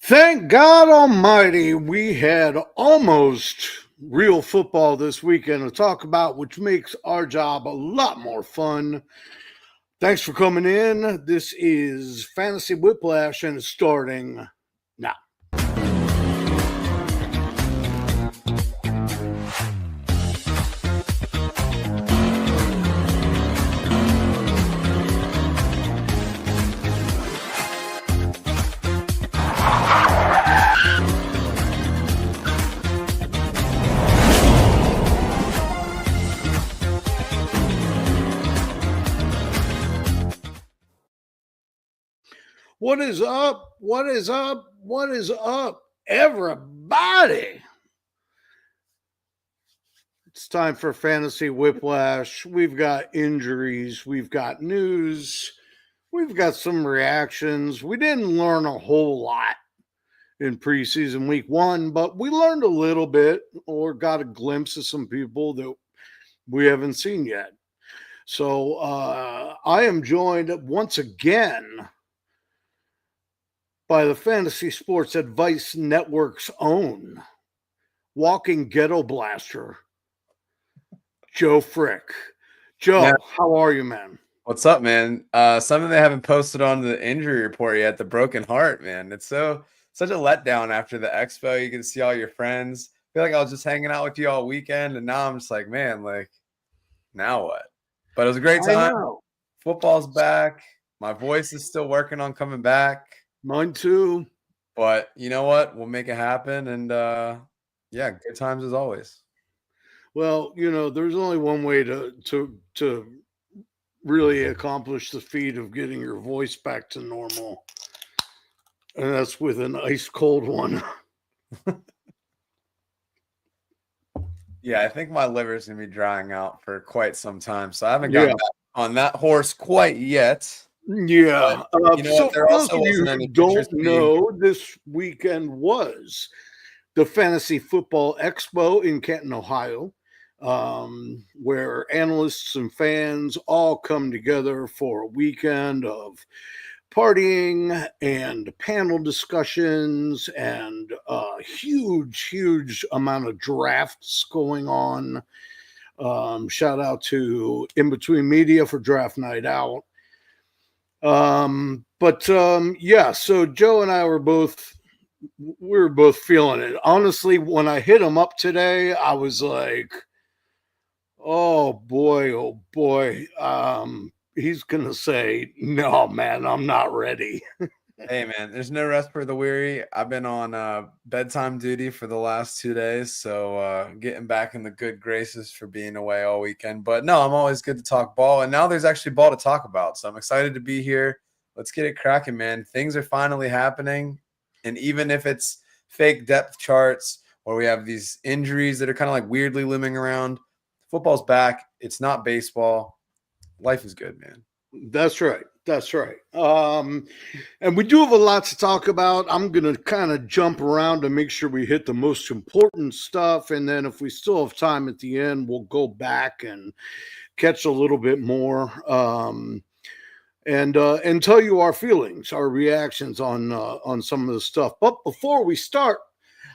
Thank God Almighty, we had almost real football this weekend to talk about, which makes our job a lot more fun. Thanks for coming in. This is Fantasy Whiplash, and it's starting now. What is up? What is up? What is up, everybody? It's time for Fantasy Whiplash. We've got injuries, we've got news, we've got some reactions. We didn't learn a whole lot in preseason week 1, but we learned a little bit or got a glimpse of some people that we haven't seen yet. So I am joined once again by the Fantasy Sports Advice Network's own walking ghetto blaster, Joe Frick. Joe, Yeah. how are you, man? What's up, man? Something they haven't posted on the injury report yet, the broken heart, man. It's such a letdown after the expo. You can see all your friends. I feel like I was just hanging out with you all weekend, and now I'm just like, man, like, now what? But it was a great time. I know. Football's back. My voice is still working on coming back. Mine too. But you know what? We'll make it happen. And yeah, good times as always. Well, you know, there's only one way to really accomplish the feat of getting your voice back to normal, and that's with an ice cold one. Yeah, I think my liver's gonna be drying out for quite some time, so I haven't gotten on that horse quite yet. Yeah. But, so for those of you who don't know, this weekend was the Fantasy Football Expo in Canton, Ohio, where analysts and fans all come together for a weekend of partying and panel discussions and a huge amount of drafts going on. Shout out to In Between Media for Draft Night Out. Yeah, so Joe and I were both feeling it. Honestly, when I hit him up today, I was like, oh boy, he's gonna say, no, man, I'm not ready. Hey, man, there's no rest for the weary. I've been on bedtime duty for the last 2 days, so getting back in the good graces for being away all weekend. But no, I'm always good to talk ball, and now there's actually ball to talk about, so I'm excited to be here. Let's get it cracking, man. Things are finally happening, and even if it's fake depth charts or we have these injuries that are kind of like weirdly looming around, football's back. It's not baseball. Life is good, man. That's right. And we do have a lot to talk about. I'm going to kind of jump around to make sure we hit the most important stuff. And then if we still have time at the end, we'll go back and catch a little bit more and tell you our feelings, our reactions on some of the stuff. But before we start,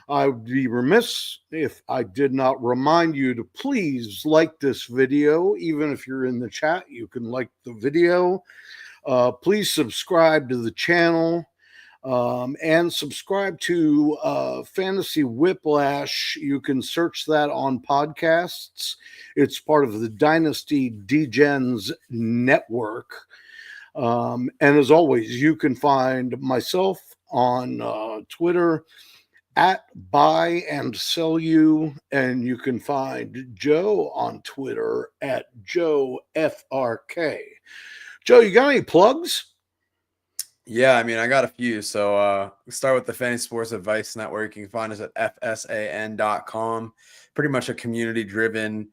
I would be remiss if I did not remind you to please like this video. Even if you're in the chat, you can like the video. Please subscribe to the channel and subscribe to Fantasy Whiplash. You can search that on podcasts. It's part of the Dynasty Degens network. And as always, you can find myself on Twitter at Buy and Sell You, and you can find Joe on Twitter at JoeFRK. Joe, you got any plugs? Yeah, I mean, I got a few. So we start with the Fantasy Sports Advice Network. You can find us at FSAN.com. Pretty much a community-driven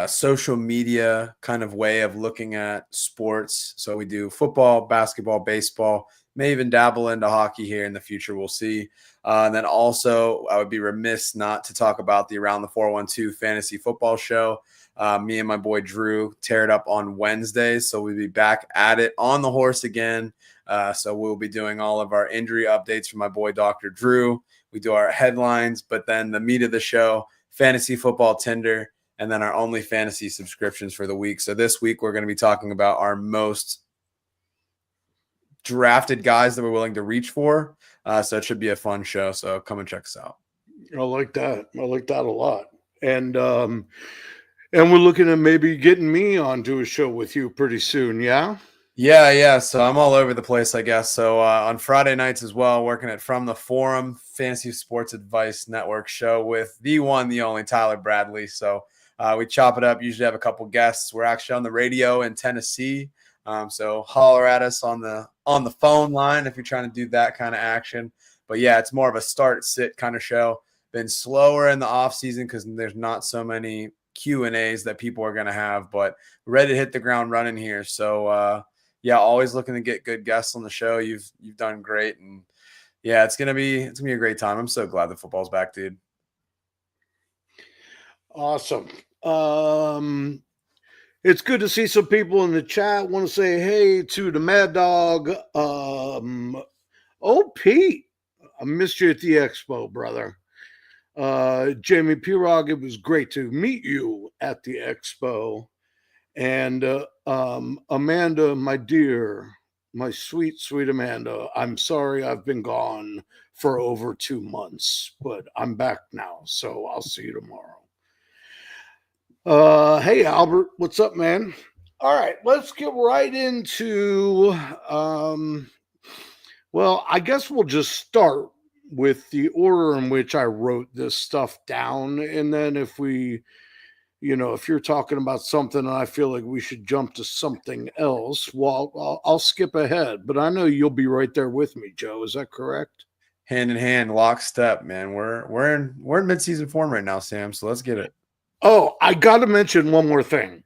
social media kind of way of looking at sports. So we do football, basketball, baseball, may even dabble into hockey here in the future. We'll see. And then also, I would be remiss not to talk about the Around the 412 Fantasy Football Show. Me and my boy Drew tear it up on Wednesdays. So we'll be back at it on the horse again. So we'll be doing all of our injury updates from my boy Dr. Drew. We do our headlines, but then the meat of the show, fantasy football Tinder, and then our only fantasy subscriptions for the week. So this week we're going to be talking about our most drafted guys that we're willing to reach for. So it should be a fun show. So come and check us out. I like that. I like that a lot. And we're looking at maybe getting me onto a show with you pretty soon. Yeah. Yeah. So I'm all over the place, I guess. So on Friday nights as well, working at From the Forum, Fantasy Sports Advice Network show with the one, the only Tyler Bradley. So we chop it up, usually have a couple guests. We're actually on the radio in Tennessee. So holler at us on the phone line if you're trying to do that kind of action. But yeah, it's more of a start sit kind of show. Been slower in the off season because there's not so many Q&As that people are going to have, but ready to hit the ground running here. So yeah, always looking to get good guests on the show. You've done great, and yeah, it's gonna be a great time. I'm so glad the football's back, dude. Awesome. It's good to see some people in the chat. Want to say hey to the Mad Dog. Pete, I missed you at the expo, brother. Jamie Pirog, it was great to meet you at the expo. And Amanda, my dear, my sweet, sweet Amanda, I'm sorry I've been gone for over 2 months, but I'm back now, so I'll see you tomorrow. Hey, Albert, what's up, man? All right, let's get right into, well, I guess we'll just start with the order in which I wrote this stuff down. And then if we, if you're talking about something and I feel like we should jump to something else, well, I'll skip ahead. But I know you'll be right there with me, Joe. Is that correct? Hand in hand, lockstep, man. We're in midseason form right now, Sam. So let's get it. Oh, I got to mention one more thing.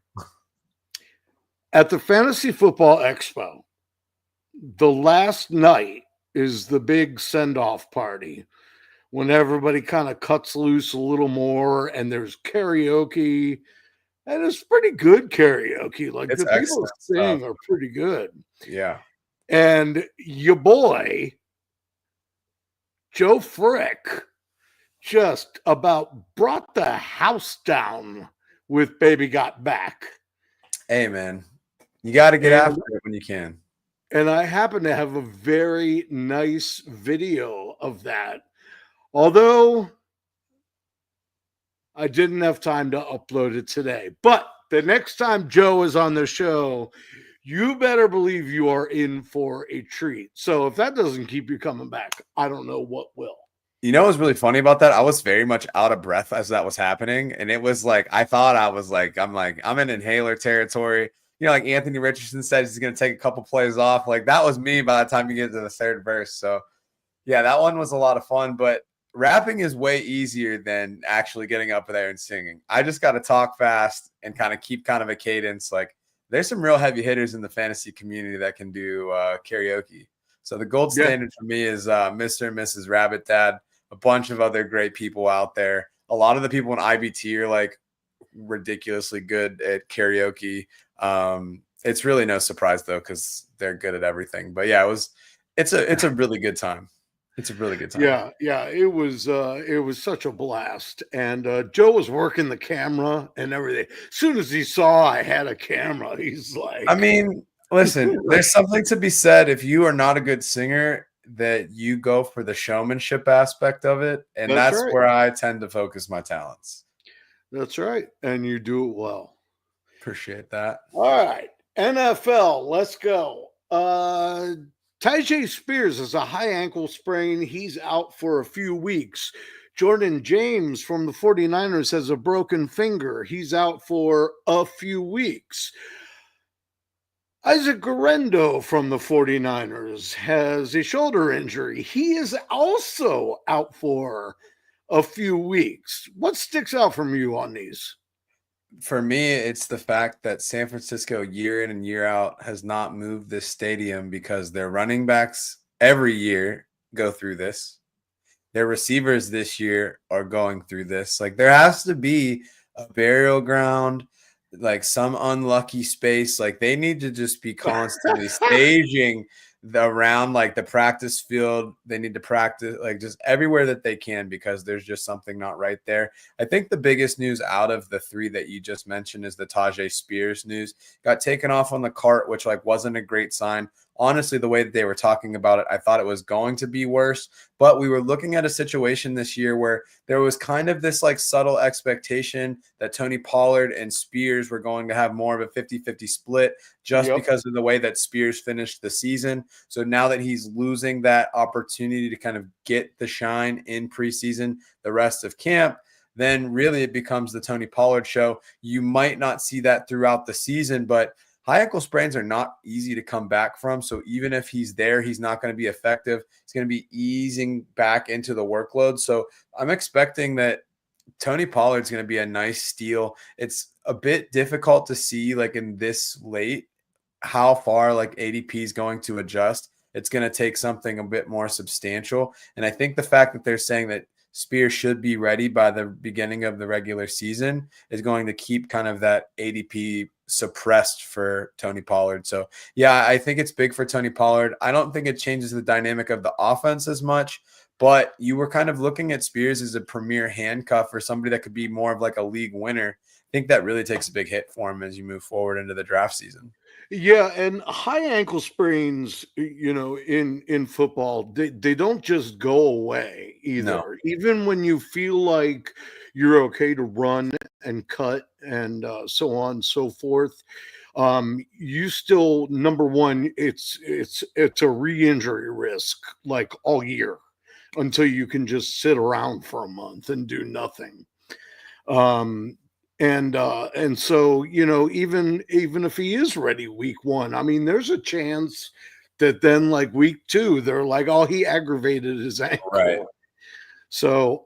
At the Fantasy Football Expo, the last night is the big send-off party when everybody kind of cuts loose a little more and there's karaoke, and it's pretty good karaoke. Like It's the people sing are pretty good. Yeah. And your boy, Joe Frick, just about brought the house down with Baby Got Back. Hey, man, you got to get after it when you can. And I happen to have a very nice video of that. Although I didn't have time to upload it today. But the next time Joe is on the show, you better believe you are in for a treat. So if that doesn't keep you coming back, I don't know what will. You know what's really funny about that? I was very much out of breath as that was happening. And it was like, I thought I was like, I'm in inhaler territory. You know, like Anthony Richardson said, he's going to take a couple plays off. Like that was me by the time you get to the third verse. So yeah, that one was a lot of fun, but rapping is way easier than actually getting up there and singing. I just got to talk fast and kind of keep kind of a cadence. Like there's some real heavy hitters in the fantasy community that can do karaoke. So the gold standard for me is Mr. and Mrs. Rabbit Dad, a bunch of other great people out there. A lot of the people in IBT are like ridiculously good at karaoke. It's really no surprise though, because they're good at everything. But yeah, it's a really good time. It's a really good time. Yeah, it was such a blast. And Joe was working the camera and everything. As soon as he saw I had a camera, he's like, I mean, listen, there's something to be said if you are not a good singer, that you go for the showmanship aspect of it. And that's where I tend to focus my talents. That's right. And you do it well. Appreciate that. All right. NFL, let's go. Tajay Spears has a high ankle sprain. He's out for a few weeks. Jordan James from the 49ers has a broken finger. He's out for a few weeks. Isaac Guerrero from the 49ers has a shoulder injury. He is also out for a few weeks. What sticks out from you on these? For me, it's the fact that San Francisco year in and year out has not moved this stadium because their running backs every year go through this. Their receivers this year are going through this. Like there has to be a burial ground, like some unlucky space. Like they need to just be constantly staging around like the practice field. They need to practice like just everywhere that they can because there's just something not right there. I think the biggest news out of the three that you just mentioned is the Tajay Spears news. Got taken off on the cart, which like wasn't a great sign. Honestly, the way that they were talking about it, I thought it was going to be worse. But we were looking at a situation this year where there was kind of this like subtle expectation that Tony Pollard and Spears were going to have more of a 50-50 split just because of the way that Spears finished the season. So now that he's losing that opportunity to kind of get the shine in preseason, the rest of camp, then really it becomes the Tony Pollard show. You might not see that throughout the season, but high ankle sprains are not easy to come back from. So even if he's there, he's not going to be effective. He's going to be easing back into the workload. So I'm expecting that Tony Pollard's going to be a nice steal. It's a bit difficult to see like in this late how far like ADP is going to adjust. It's going to take something a bit more substantial. And I think the fact that they're saying that Spears should be ready by the beginning of the regular season is going to keep kind of that ADP suppressed for Tony Pollard. So yeah, I think it's big for Tony Pollard. I don't think it changes the dynamic of the offense as much, but you were kind of looking at Spears as a premier handcuff or somebody that could be more of like a league winner. I think that really takes a big hit for him as you move forward into the draft season. Yeah, and high ankle sprains, in football, they don't just go away No. either. Even when you feel like you're okay to run and cut and so on and so forth, you still number one, it's a re-injury risk like all year until you can just sit around for a month and do nothing. Um, and so even if he is ready week one, I mean, there's a chance that then like week two, they're like, oh, he aggravated his Right. ankle. So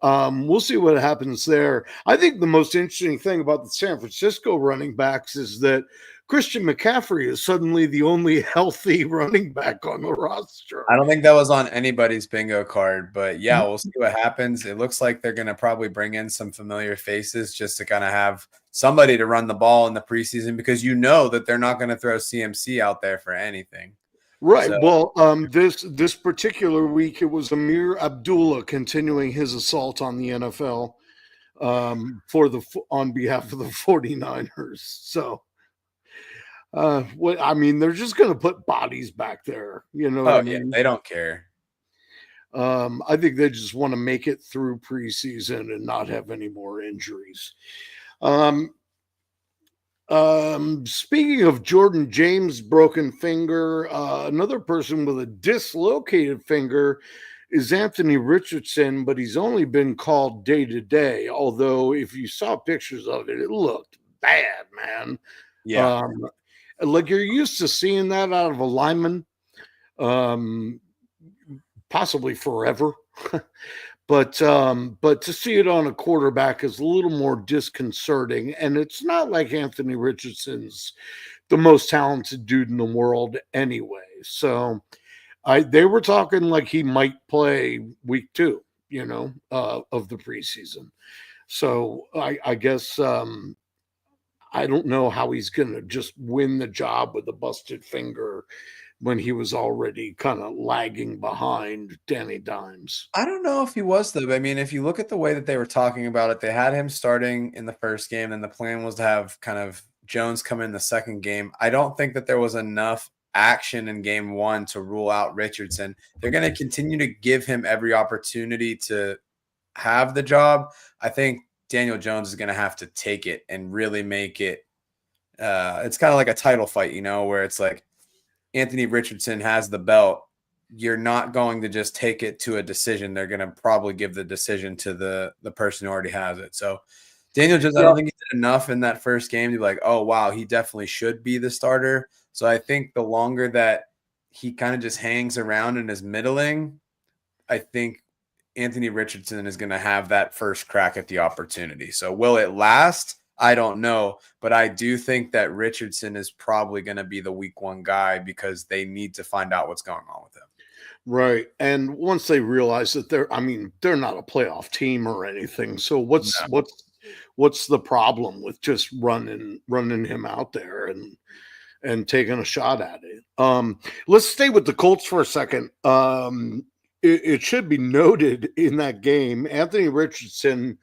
we'll see what happens there. I think the most interesting thing about the San Francisco running backs is that Christian McCaffrey is suddenly the only healthy running back on the roster. I don't think that was on anybody's bingo card, but yeah, we'll see what happens. It looks like they're going to probably bring in some familiar faces just to kind of have somebody to run the ball in the preseason because you know that they're not going to throw CMC out there for anything. Right. So Well, this particular week, it was Amir Abdullah continuing his assault on the NFL on behalf of the 49ers. So what I mean, they're just going to put bodies back there. You know what I yeah, mean? they don't care. I think they just want to make it through preseason and not have any more injuries. Speaking of Jordan James' broken finger, another person with a dislocated finger is Anthony Richardson, but he's only been called day to day. Although, if you saw pictures of it, it looked bad, man. Yeah. Like you're used to seeing that out of a lineman, um, possibly forever. But to see it on a quarterback is a little more disconcerting. And it's not like Anthony Richardson's the most talented dude in the world anyway. So they were talking like he might play week two, of the preseason. So I guess I don't know how he's going to just win the job with a busted finger when he was already kind of lagging behind Danny Dimes. I don't know if he was though. I mean, if you look at the way that they were talking about it, they had him starting in the first game, and the plan was to have kind of Jones come in the second game. I don't think that there was enough action in game one to rule out Richardson. They're going to continue to give him every opportunity to have the job. I think Daniel Jones is going to have to take it and really make it. It's kind of like a title fight, where it's like Anthony Richardson has the belt. You're not going to just take it to a decision. They're going to probably give the decision to the person who already has it. So Daniel Jones, I don't think he did enough in that first game to be like, oh, wow, he definitely should be the starter. So I think the longer that he kind of just hangs around and is middling, I think Anthony Richardson is going to have that first crack at the opportunity. So will it last? I don't know, but I do think that Richardson is probably going to be the week one guy because they need to find out what's going on with him. Right. And once they realize that they're not a playoff team or anything. So what's what's the problem with just running him out there and taking a shot at it? Let's stay with the Colts for a second. It should be noted in that game, Anthony Richardson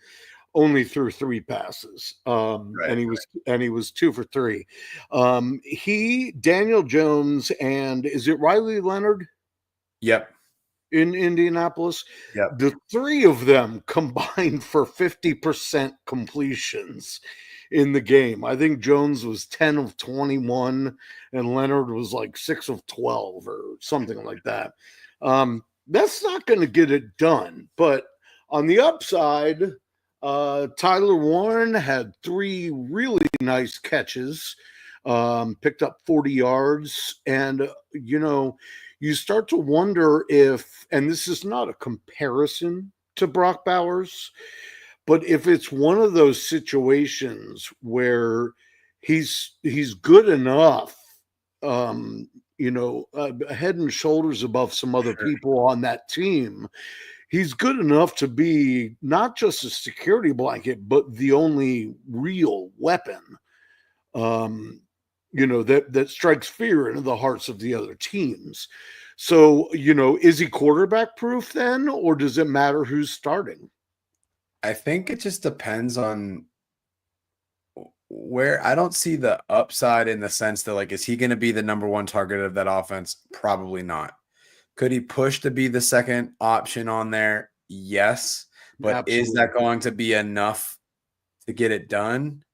only threw 3 passes, and he was 2 for 3. Daniel Jones, and is it Riley Leonard? Yep. In Indianapolis, Yep. the 3 of them combined for 50% completions in the game. I think Jones was 10 of 21 and Leonard was like 6 of 12 or something like that. That's not going to get it done. But on the upside, Tyler Warren had 3 really nice catches, picked up 40 yards. And, you start to wonder if, and this is not a comparison to Brock Bowers, but if it's one of those situations where he's good enough, head and shoulders above some other people on that team, he's good enough to be not just a security blanket, but the only real weapon, that strikes fear into the hearts of the other teams. So, is he quarterback proof then, or does it matter who's starting? I think it just depends on where. I don't see the upside in the sense that, like, is he going to be the number 1 target of that offense? Probably not. Could he push to be the second option on there? Yes. But Absolutely. Is that going to be enough to get it done?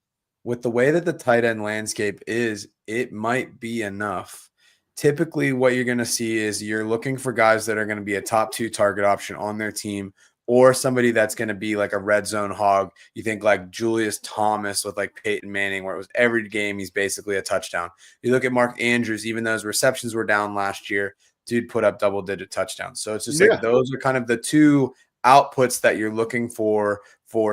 With the way that the tight end landscape is, it might be enough. Typically, what you're going to see is you're looking for guys that are going to be a top 2 target option on their team, or somebody that's going to be like a red zone hog. You think like Julius Thomas with like Peyton Manning, where it was every game he's basically a touchdown. You look at Mark Andrews, even though his receptions were down last year, dude put up double-digit touchdowns. So it's just like those are kind of the 2 outputs that you're looking for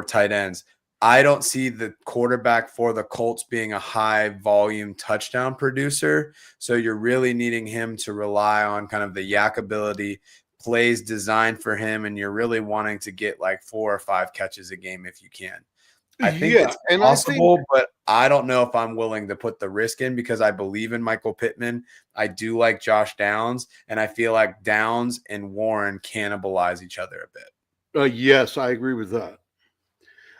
tight ends. I don't see the quarterback for the Colts being a high volume touchdown producer. So you're really needing him to rely on kind of the yak ability, plays designed for him, and you're really wanting to get like 4 or 5 catches a game if you can. I think it's possible, but I don't know if I'm willing to put the risk in because I believe in Michael Pittman. I do like Josh Downs, and I feel like Downs and Warren cannibalize each other a bit. Yes, I agree with that.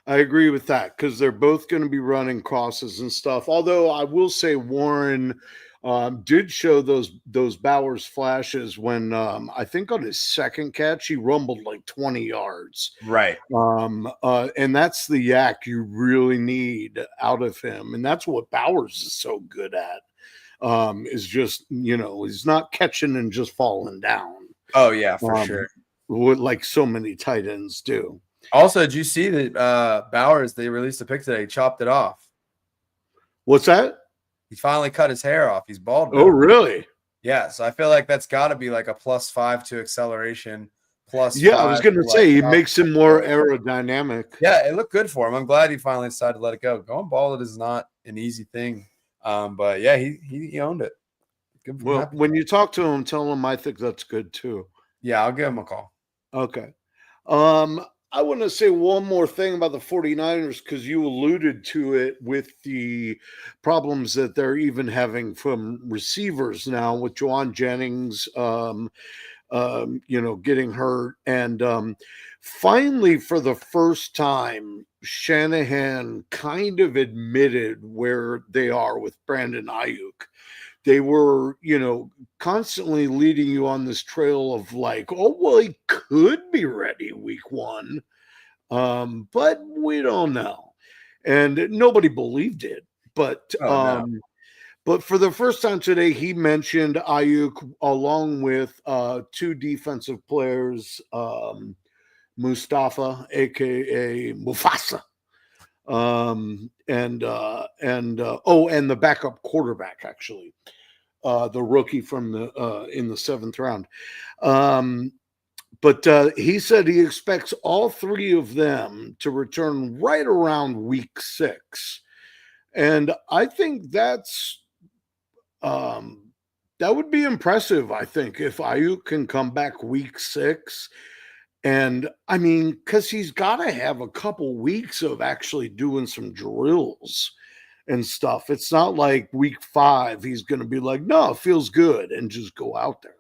Because they're both going to be running crosses and stuff. Although I will say Warren did show those Bowers flashes when I think on his second catch he rumbled like 20 yards. Right. And that's the yak you really need out of him, and that's what Bowers is so good at. Is just he's not catching and just falling down. Oh yeah, for sure. Like so many tight ends do. Also, did you see that Bowers, they released a pic today, he chopped it off? What's that? He finally cut his hair off. He's bald now. Oh, really? Yeah, so I feel like that's got to be like a +5 to acceleration. Yeah, I was going to say, he makes him more aerodynamic. Yeah, it looked good for him. I'm glad he finally decided to let it go. Going bald is not an easy thing. But yeah, he owned it. Good. Well, when you talk to him, tell him I think that's good too. Yeah, I'll give him a call. Okay. I want to say one more thing about the 49ers because you alluded to it with the problems that they're even having from receivers now with Juwan Jennings, getting hurt. And finally, for the first time, Shanahan kind of admitted where they are with Brandon Ayuk. They were, constantly leading you on this trail of like, oh, well, he could be ready week 1. But we don't know. And nobody believed it. But but for the first time today, he mentioned Ayuk along with 2 defensive players, Mustafa, aka Mufasa. And the backup quarterback, actually. The rookie from in the 7th round. But he said he expects all 3 of them to return right around week 6. And I think that's that would be impressive, I think, if Ayuk can come back week 6 And I mean, because he's got to have a couple weeks of actually doing some drills and stuff. It's not like week 5, he's going to be like, no, it feels good and just go out there.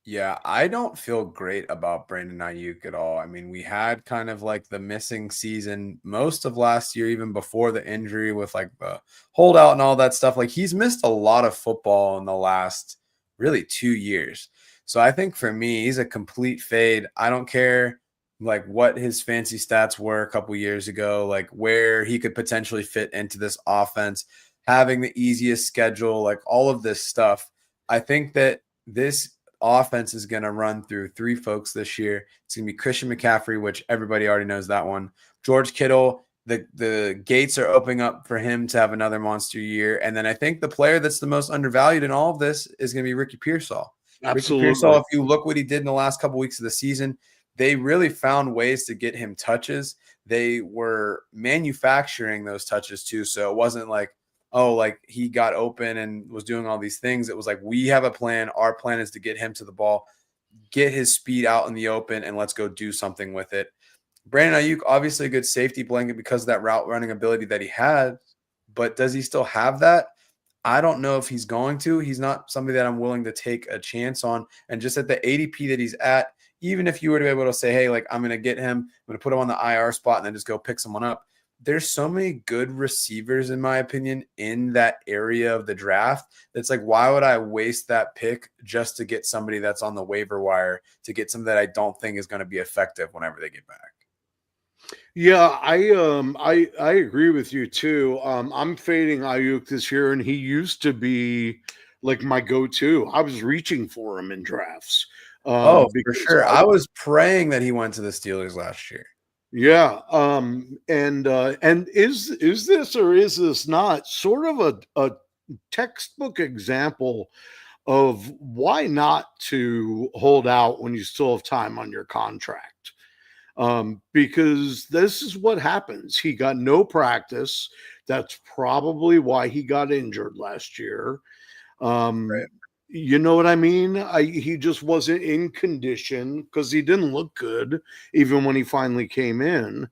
Yeah, I don't feel great about Brandon Ayuk at all. I mean, we had kind of like the missing season most of last year, even before the injury with like the holdout and all that stuff. Like he's missed a lot of football in the last really 2 years. So I think for me, he's a complete fade. I don't care like what his fancy stats were a couple years ago, like where he could potentially fit into this offense, having the easiest schedule, like all of this stuff. I think that this offense is going to run through 3 folks this year. It's going to be Christian McCaffrey, which everybody already knows that one. George Kittle, the gates are opening up for him to have another monster year. And then I think the player that's the most undervalued in all of this is going to be Ricky Pearsall. Absolutely. Ricky Pearsall, if you look what he did in the last couple weeks of the season, they really found ways to get him touches. They were manufacturing those touches too. So it wasn't like, oh, like he got open and was doing all these things. It was like, we have a plan. Our plan is to get him to the ball, get his speed out in the open, and let's go do something with it. Brandon Ayuk, obviously a good safety blanket because of that route running ability that he had, but does he still have that? I don't know if he's going to. He's not somebody that I'm willing to take a chance on. And just at the ADP that he's at, even if you were to be able to say, hey, like I'm going to get him, I'm going to put him on the IR spot and then just go pick someone up. There's so many good receivers, in my opinion, in that area of the draft. That's like, why would I waste that pick just to get somebody that's on the waiver wire, to get something that I don't think is going to be effective whenever they get back? Yeah, I agree with you too. I'm fading Ayuk this year, and he used to be like my go-to. I was reaching for him in drafts. Oh, for Because sure. I was praying that he went to the Steelers last year. yeah, and is this or is this not sort of a textbook example of why not to hold out when you still have time on your contract? Because this is what happens. He got no practice. That's probably why he got injured last year. Right. You know what I mean? He just wasn't in condition because he didn't look good even when he finally came in.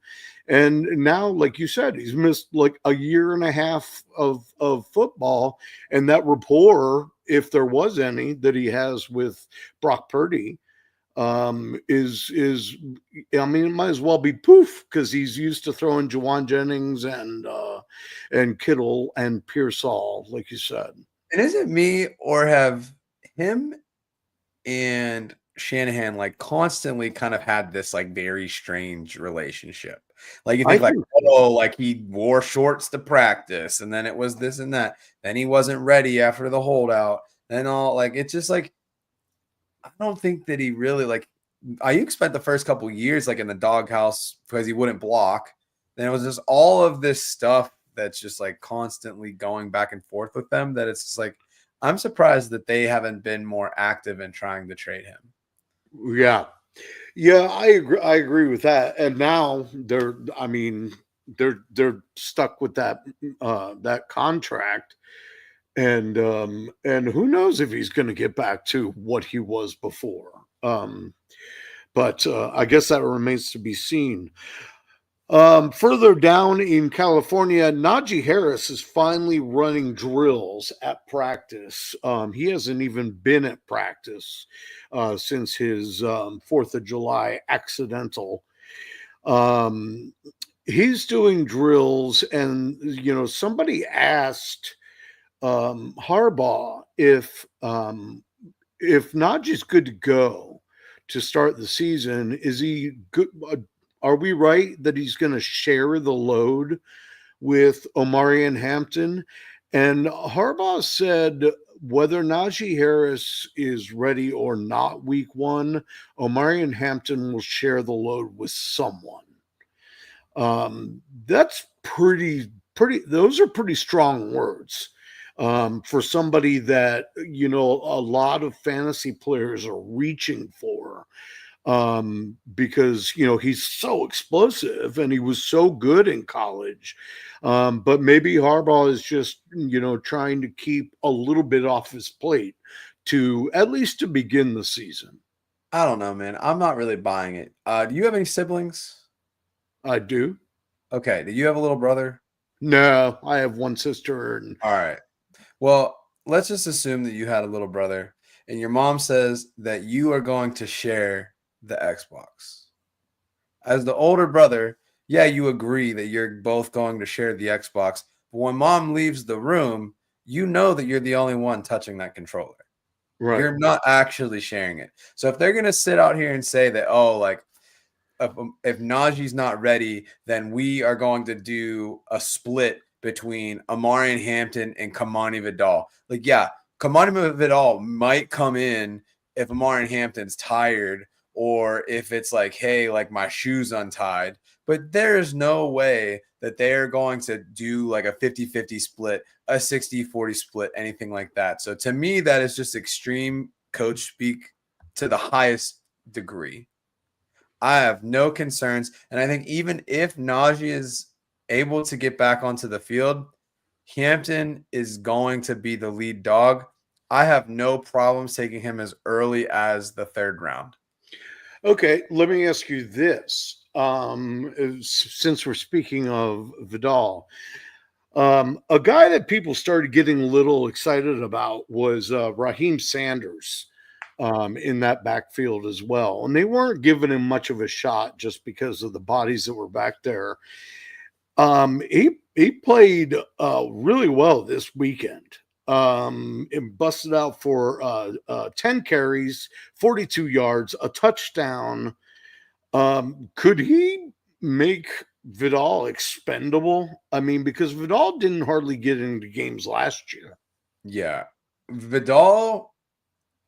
And now, like you said, he's missed like a year and a half of football. And that rapport, if there was any, that he has with Brock Purdy, is I mean, it might as well be poof because he's used to throwing Jawan Jennings and Kittle and Pearsall, like you said. And is it me, or have him and Shanahan like constantly kind of had this like very strange relationship? Like you I think like, think oh, like he wore shorts to practice and then it was this and that. Then he wasn't ready after the holdout. Then all like it's just like I don't think that he really like Ayuk spent the first couple years like in the doghouse because he wouldn't block. Then it was just all of this stuff that's just like constantly going back and forth with them that it's just like I'm surprised that they haven't been more active in trying to trade him. yeah. Yeah, I agree with that. And now I mean, they're stuck with that contract. And who knows if he's going to get back to what he was before. But I guess that remains to be seen. Further down in California, Najee Harris is finally running drills at practice. He hasn't even been at practice since his 4th of July accidental. Um, he's doing drills, and somebody asked Harbaugh if Najee's good to go to start the season. Is he good? Are we right that he's going to share the load with Omari and Hampton? And Harbaugh said whether Najee Harris is ready or not week 1, Omari and Hampton will share the load with someone. That's pretty. Those are pretty strong words for somebody that a lot of fantasy players are reaching for, because he's so explosive and he was so good in college. But maybe Harbaugh is just trying to keep a little bit off his plate to at least to begin the season. I don't know, man. I'm not really buying it. Do you have any siblings? I do. Okay. Do you have a little brother? No, I have one sister, and All right. Well, let's just assume that you had a little brother and your mom says that you are going to share the Xbox. As the older brother, yeah, you agree that you're both going to share the Xbox. But when mom leaves the room, you know that you're the only one touching that controller. right. You're not actually sharing it. So if they're going to sit out here and say that, oh, like, if Najee's not ready, then we are going to do a split between Amarian Hampton and Kamani Vidal. Like, yeah, Kamani Vidal might come in if Amarian Hampton's tired or if it's like, hey, like my shoe's untied. But there is no way that they're going to do like a 50-50 split, a 60-40 split, anything like that. So to me, that is just extreme coach speak to the highest degree. I have no concerns. And I think even if Najee is able to get back onto the field, Hampton is going to be the lead dog. I have no problems taking him as early as the 3rd round. Okay, let me ask you this. Since we're speaking of Vidal, a guy that people started getting a little excited about was Raheem Sanders in that backfield as well. And they weren't giving him much of a shot just because of the bodies that were back there. He played really well this weekend. And busted out for 10 carries, 42 yards, a touchdown. Could he make Vidal expendable? I mean, because Vidal didn't hardly get into games last year. Yeah. Vidal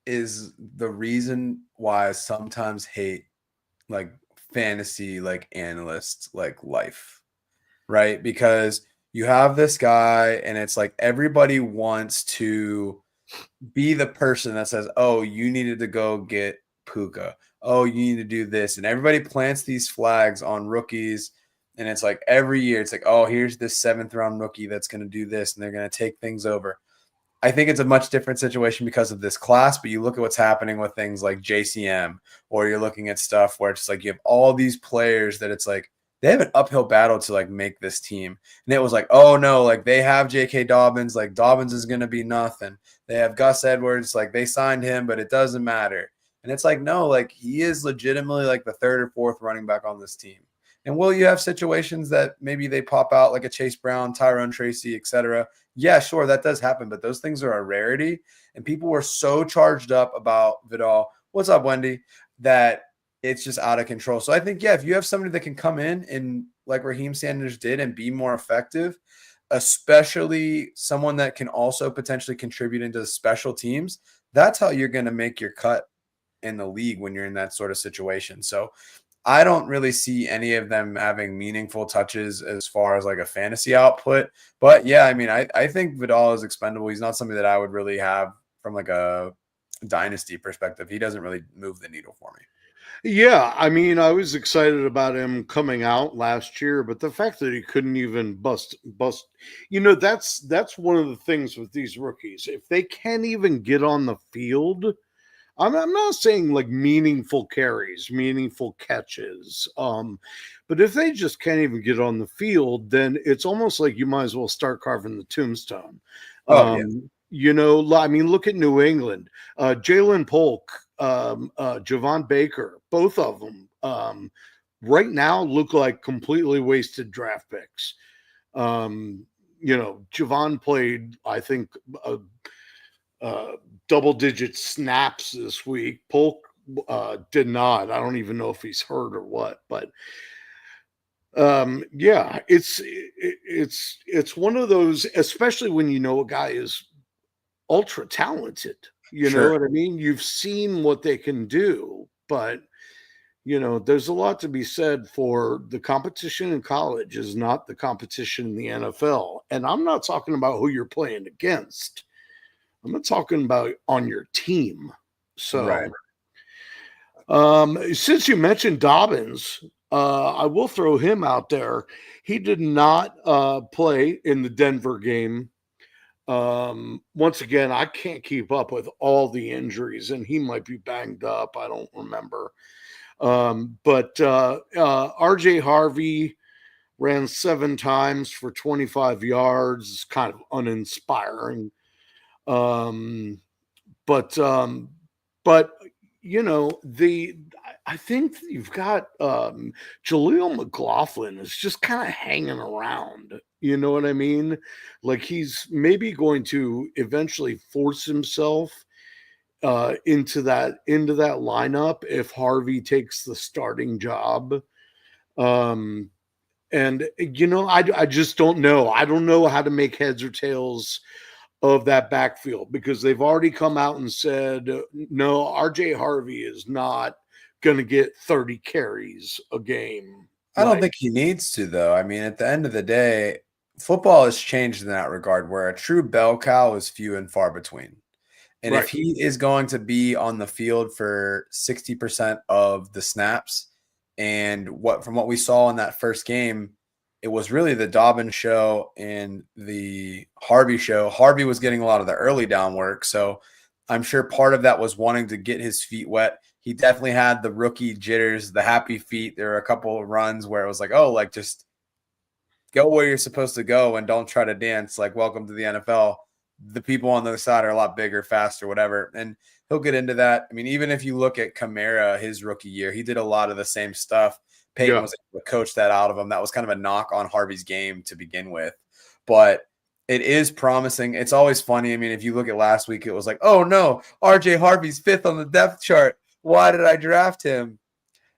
is the reason why I sometimes hate like fantasy, like analyst, like life, right? Because you have this guy and it's like everybody wants to be the person that says, oh, you needed to go get Puka. Oh, you need to do this. And everybody plants these flags on rookies. And it's like every year, it's like, oh, here's this 7th round rookie that's going to do this and they're going to take things over. I think it's a much different situation because of this class, but you look at what's happening with things like JCM, or you're looking at stuff where it's like you have all these players that it's like they have an uphill battle to like make this team. And it was like, oh no, like they have J.K. Dobbins, like Dobbins is going to be nothing. They have Gus Edwards, like they signed him, but it doesn't matter. And it's like, no, like he is legitimately like the 3rd or 4th running back on this team. And will you have situations that maybe they pop out like a Chase Brown, Tyrone Tracy, etc.? Yeah, sure, that does happen, but those things are a rarity. And people were so charged up about Vidal. What's up, Wendy? That it's just out of control. So I think, yeah, if you have somebody that can come in and like Raheem Sanders did and be more effective, especially someone that can also potentially contribute into the special teams, that's how you're going to make your cut in the league when you're in that sort of situation. So I don't really see any of them having meaningful touches as far as like a fantasy output. But yeah, I mean, I think Vidal is expendable. He's not somebody that I would really have from like a dynasty perspective. He doesn't really move the needle for me. Yeah, I mean, I was excited about him coming out last year, but the fact that he couldn't even bust, that's one of the things with these rookies. If they can't even get on the field, I'm not saying like meaningful carries, meaningful catches. But if they just can't even get on the field, then it's almost like you might as well start carving the tombstone. Oh, yeah. I mean, look at New England. Jalen Polk, Javon Baker, both of them right now look like completely wasted draft picks. Javon played, I think, double-digit snaps this week. Polk did not. I don't even know if he's hurt or what, but yeah, it's one of those, especially when you know a guy is ultra talented. You know Sure. what I mean? You've seen what they can do, but there's a lot to be said for the competition in college is not the competition in the NFL. And I'm not talking about who you're playing against. I'm not talking about on your team. So, Right. since you mentioned Dobbins, I will throw him out there. He did not play in the Denver game. Once again, I can't keep up with all the injuries, and he might be banged up. I don't remember. But RJ Harvey ran 7 times for 25 yards. It's kind of uninspiring. Um, but I think you've got Jaleel McLaughlin is just kind of hanging around. You know what I mean? Like he's maybe going to eventually force himself into that lineup if Harvey takes the starting job. Um, and I just don't know. I don't know how to make heads or tails of that backfield because they've already come out and said, no, RJ Harvey is not going to get 30 carries a game. I don't think he needs to, though. I mean, at the end of the day, football has changed in that regard where a true bell cow is few and far between. And if he is going to be on the field for 60% of the snaps, and from what we saw in that first game, it was really the Dobbins show and the Harvey show. Harvey was getting a lot of the early down work, so I'm sure part of that was wanting to get his feet wet. He definitely had the rookie jitters, the happy feet. There were a couple of runs where it was like, oh, like just go where you're supposed to go and don't try to dance. Like, welcome to the NFL. The people on the other side are a lot bigger, faster, whatever. And he'll get into that. I mean, even if you look at Kamara, his rookie year, he did a lot of the same stuff. Peyton was able to coach that out of him. That was kind of a knock on Harvey's game to begin with. But it is promising. It's always funny. I mean, if you look at last week, it was like, oh, no, RJ Harvey's 5th on the depth chart. Why did I draft him?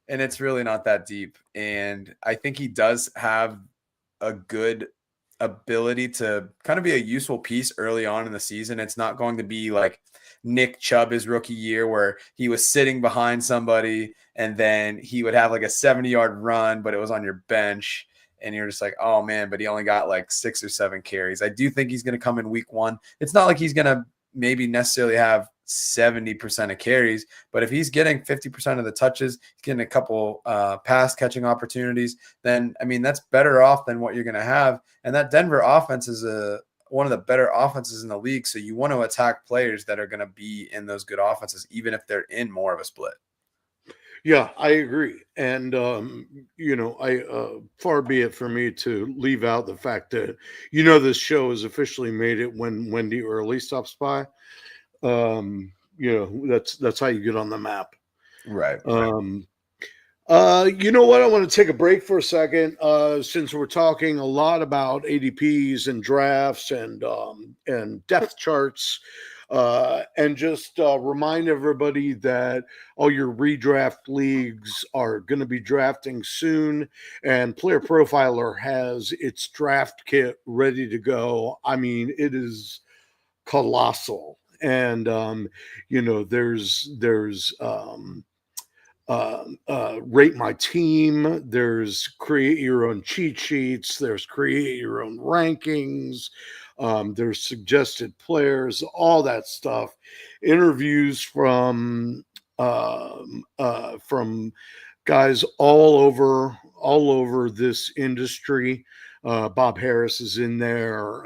And it's really not that deep. And I think he does have a good ability to kind of be a useful piece early on in the season. It's not going to be like Nick Chubb his rookie year where he was sitting behind somebody and then he would have like a 70-yard run, but it was on your bench. And you're just like, oh, man, but he only got like 6 or 7 carries. I do think he's going to come in week 1. It's not like he's going to maybe necessarily have 70% of carries, but if he's getting 50% of the touches, he's getting a couple pass catching opportunities, then, I mean, that's better off than what you're going to have. And that Denver offense is one of the better offenses in the league. So you want to attack players that are going to be in those good offenses, even if they're in more of a split. Yeah, I agree. And, far be it for me to leave out the fact that, this show has officially made it when Wendy Early stops by. That's how you get on the map. Right. You know what? I want to take a break for a second. Since we're talking a lot about ADPs and drafts and depth charts. And just remind everybody that all your redraft leagues are going to be drafting soon, and Player Profiler has its draft kit ready to go. I mean, it is colossal, and there's rate my team. There's create your own cheat sheets. There's create your own rankings. There's suggested players, all that stuff. Interviews from guys all over this industry. Bob Harris is in there.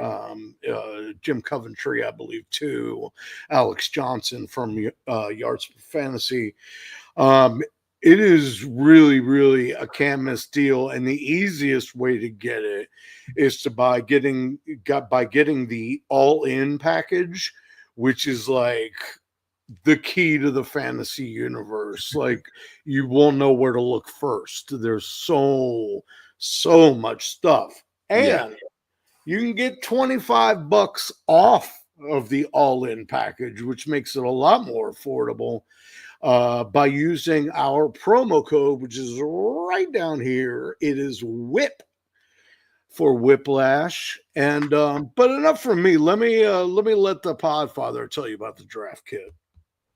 Jim Coventry, I believe, too. Alex Johnson from Yards for Fantasy. It is really, really a can't miss deal, and the easiest way to get it is by getting the all-in package, which is like the key to the fantasy universe. Like, you won't know where to look first. There's so much stuff, and you can get $25 off of the all-in package, which makes it a lot more affordable. By using our promo code, which is right down here. It is WHIP for Whiplash. And but enough from me. Let me let the Podfather tell you about the draft kit.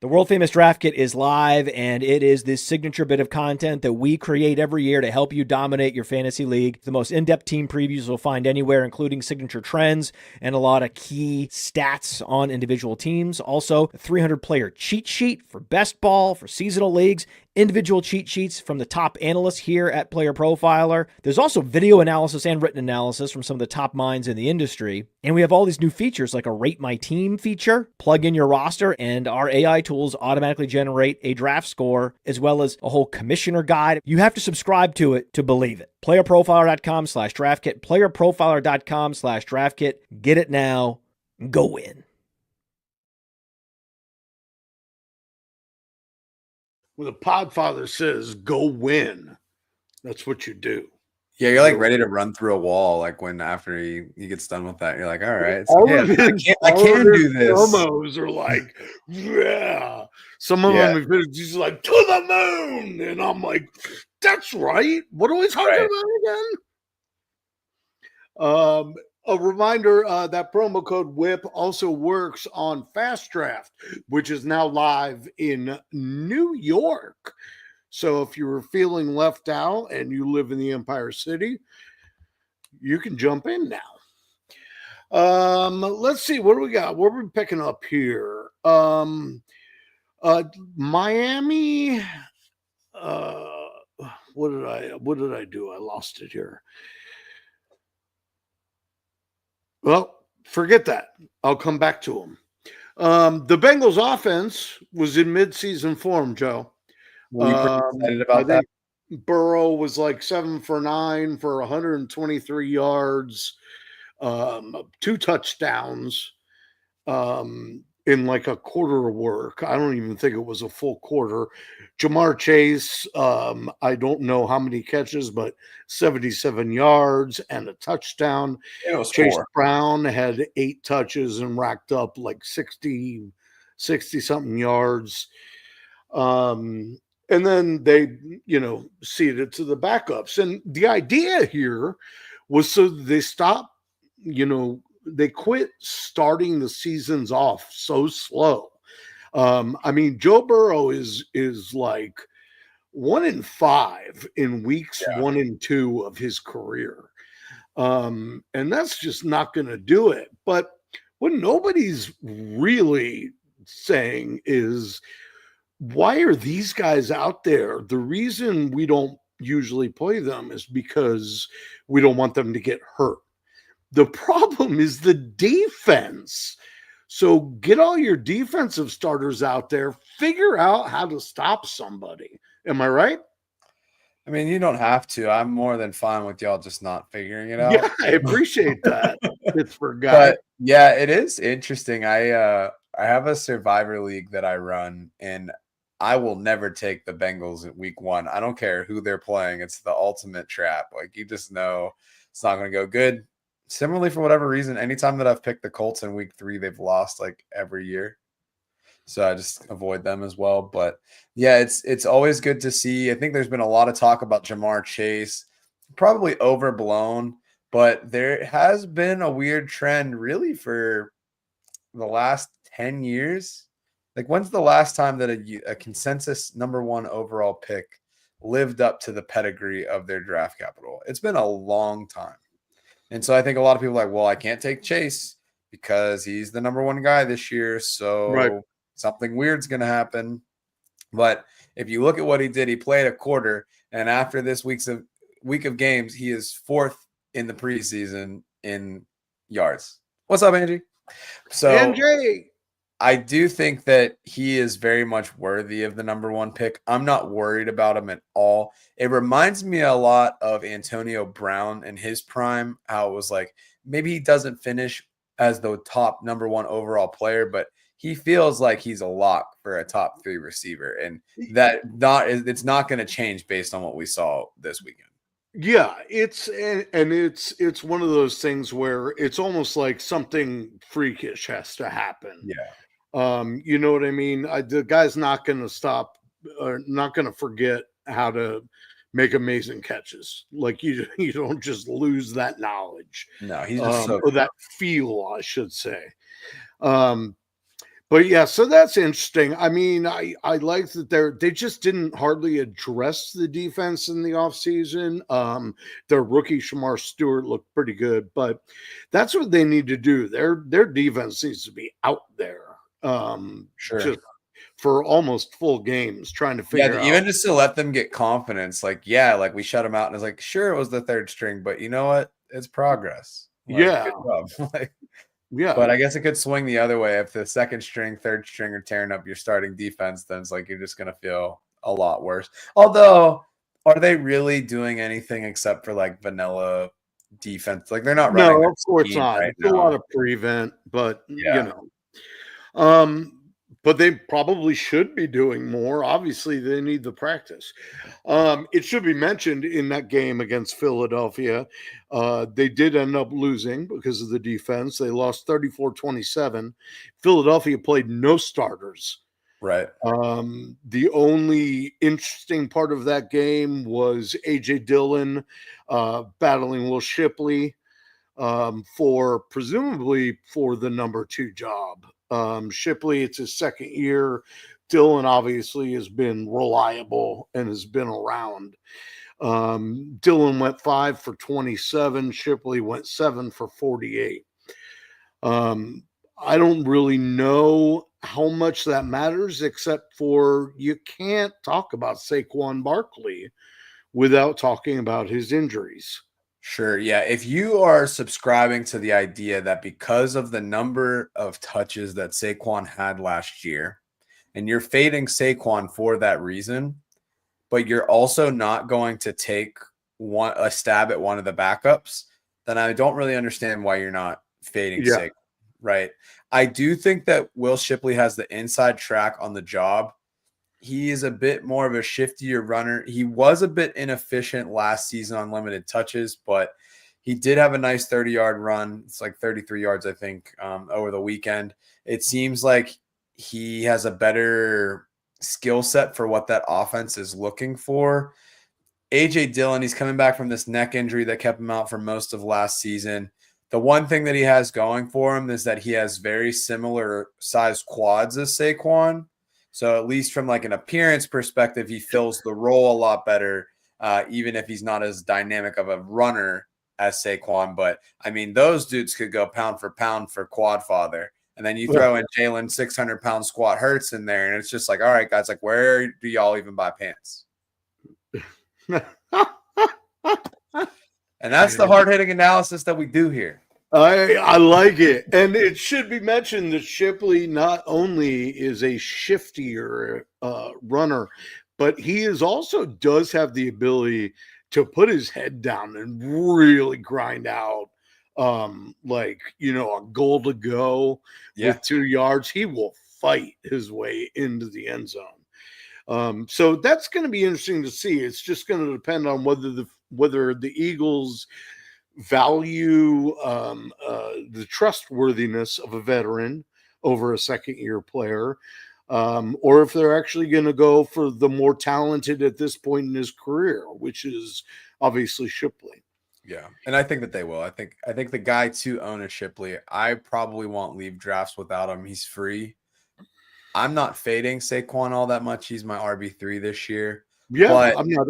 The world famous draft kit is live, and it is this signature bit of content that we create every year to help you dominate your fantasy league. The most in-depth team previews you'll find anywhere, including signature trends and a lot of key stats on individual teams. Also, a 300-player cheat sheet for best ball, for seasonal leagues, individual cheat sheets from the top analysts here at Player Profiler. There's also video analysis and written analysis from some of the top minds in the industry. And we have all these new features like a Rate My Team feature, plug in your roster, and our AI tools automatically generate a draft score, as well as a whole commissioner guide. You have to subscribe to it to believe it. PlayerProfiler.com/draftkit, PlayerProfiler.com/draftkit. Get it now. Go win. When the Podfather says go win, that's what you do. Yeah, you're like ready to run through a wall. Like when after he gets done with that, you're like, all right, All yeah, of his, I can do this. Promos are like, yeah. Some of them have been just like to the moon, and I'm like, that's right. What are we talking about again? A reminder that promo code WHIP also works on Fast Draft, which is now live in New York. So if you were feeling left out and you live in the Empire City, you can jump in now. Let's see, what do we got? What are we picking up here? Miami. What did I do? I lost it here. Well, forget that. I'll come back to them. The Bengals offense was in midseason form, Joe. Were you pretty excited about that? Burrow was like 7 for 9 for 123 yards, 2 touchdowns in like a quarter of work. I don't even think it was a full quarter. Jamar Chase, I don't know how many catches, but 77 yards and a touchdown. Chase Brown had 8 touches and racked up like 60 something yards. And then they, ceded to the backups. And the idea here was so they stop, they quit starting the seasons off so slow. I mean, Joe Burrow is like 1 in 5 in weeks 1 and 2 of his career. And that's just not going to do it. But what nobody's really saying is, why are these guys out there? The reason we don't usually play them is because we don't want them to get hurt. The problem is the defense. So get all your defensive starters out there, figure out how to stop somebody. Am I right? I mean, you don't have to. I'm more than fine with y'all just not figuring it out. Yeah, I appreciate that. Pittsburgh guy. But yeah, it is interesting. I have a survivor league that I run, and I will never take the Bengals at week 1. I don't care who they're playing. It's the ultimate trap. Like, you just know it's not going to go good. Similarly, for whatever reason, anytime that I've picked the Colts in week 3, they've lost like every year. So I just avoid them as well. But yeah, it's always good to see. I think there's been a lot of talk about Jamar Chase, probably overblown, but there has been a weird trend really for the last 10 years. Like, when's the last time that a consensus number 1 overall pick lived up to the pedigree of their draft capital? It's been a long time. And so I think a lot of people are like, well, I can't take Chase because he's the number 1 guy this year. So something weird's going to happen. But if you look at what he did, he played a quarter. And after this week of games, he is 4th in the preseason in yards. What's up, Angie? So NJ. I do think that he is very much worthy of the number 1 pick. I'm not worried about him at all. It reminds me a lot of Antonio Brown in his prime, how it was like maybe he doesn't finish as the top number 1 overall player, but he feels like he's a lock for a top 3 receiver. And it's not going to change based on what we saw this weekend. Yeah, it's one of those things where it's almost like something freakish has to happen. Yeah. You know what I mean? The guy's not going to stop, or not going to forget how to make amazing catches. Like you don't just lose that knowledge. No, he's just or that feel, I should say. But yeah, so that's interesting. I mean, I like that they just didn't hardly address the defense in the offseason. Their rookie Shamar Stewart looked pretty good, but that's what they need to do. Their defense needs to be out there. Sure. Just for almost full games trying to figure out. Even just to let them get confidence, like, yeah, like we shut him out and it's like, sure, it was the third string, but you know what? It's progress. Like, Yeah. good job. Like, Yeah. but I guess it could swing the other way. If the second string, third string are tearing up your starting defense, then it's like you're just going to feel a lot worse. Although, are they really doing anything except for like vanilla defense? Like they're not running. No, of course not. Right It's a now. lot of prevent, but Yeah. But they probably should be doing more. Obviously, they need the practice. It should be mentioned in that game against Philadelphia, they did end up losing because of the defense. They lost 34-27. Philadelphia played no starters. Right. The only interesting part of that game was A.J. Dillon battling Will Shipley for presumably for the number 2 job. Shipley, it's his second year. Dillon obviously has been reliable and has been around. Dillon went 5 for 27. Shipley went 7 for 48. I don't really know how much that matters, except for you can't talk about Saquon Barkley without talking about his injuries. Sure. Yeah. If you are subscribing to the idea that because of the number of touches that Saquon had last year, and you're fading Saquon for that reason, but you're also not going to take a stab at one of the backups, then I don't really understand why you're not fading Saquon, right? I do think that Will Shipley has the inside track on the job. He is a bit more of a shiftier runner. He was a bit inefficient last season on limited touches, but he did have a nice 30-yard run. It's like 33 yards, I think, over the weekend. It seems like he has a better skill set for what that offense is looking for. A.J. Dillon, he's coming back from this neck injury that kept him out for most of last season. The one thing that he has going for him is that he has very similar sized quads as Saquon. So at least from like an appearance perspective, he fills the role a lot better, even if he's not as dynamic of a runner as Saquon. But, I mean, those dudes could go pound for quad father. And then you throw in Jalen 600-pound squat Hurts in there, and it's just like, all right, guys, like, where do y'all even buy pants? And that's the hard-hitting analysis that we do here. I like it. And it should be mentioned that Shipley not only is a shiftier runner, but he is also does have the ability to put his head down and really grind out like, a goal to go with 2 yards. He will fight his way into the end zone. So that's going to be interesting to see. It's just going to depend on whether the Eagles value the trustworthiness of a veteran over a second-year player, or if they're actually going to go for the more talented at this point in his career, which is obviously Shipley. Yeah, and I think that they will. I think the guy to own is Shipley. I probably won't leave drafts without him. He's free. I'm not fading Saquon all that much. He's my RB3 this year. Yeah, I'm not.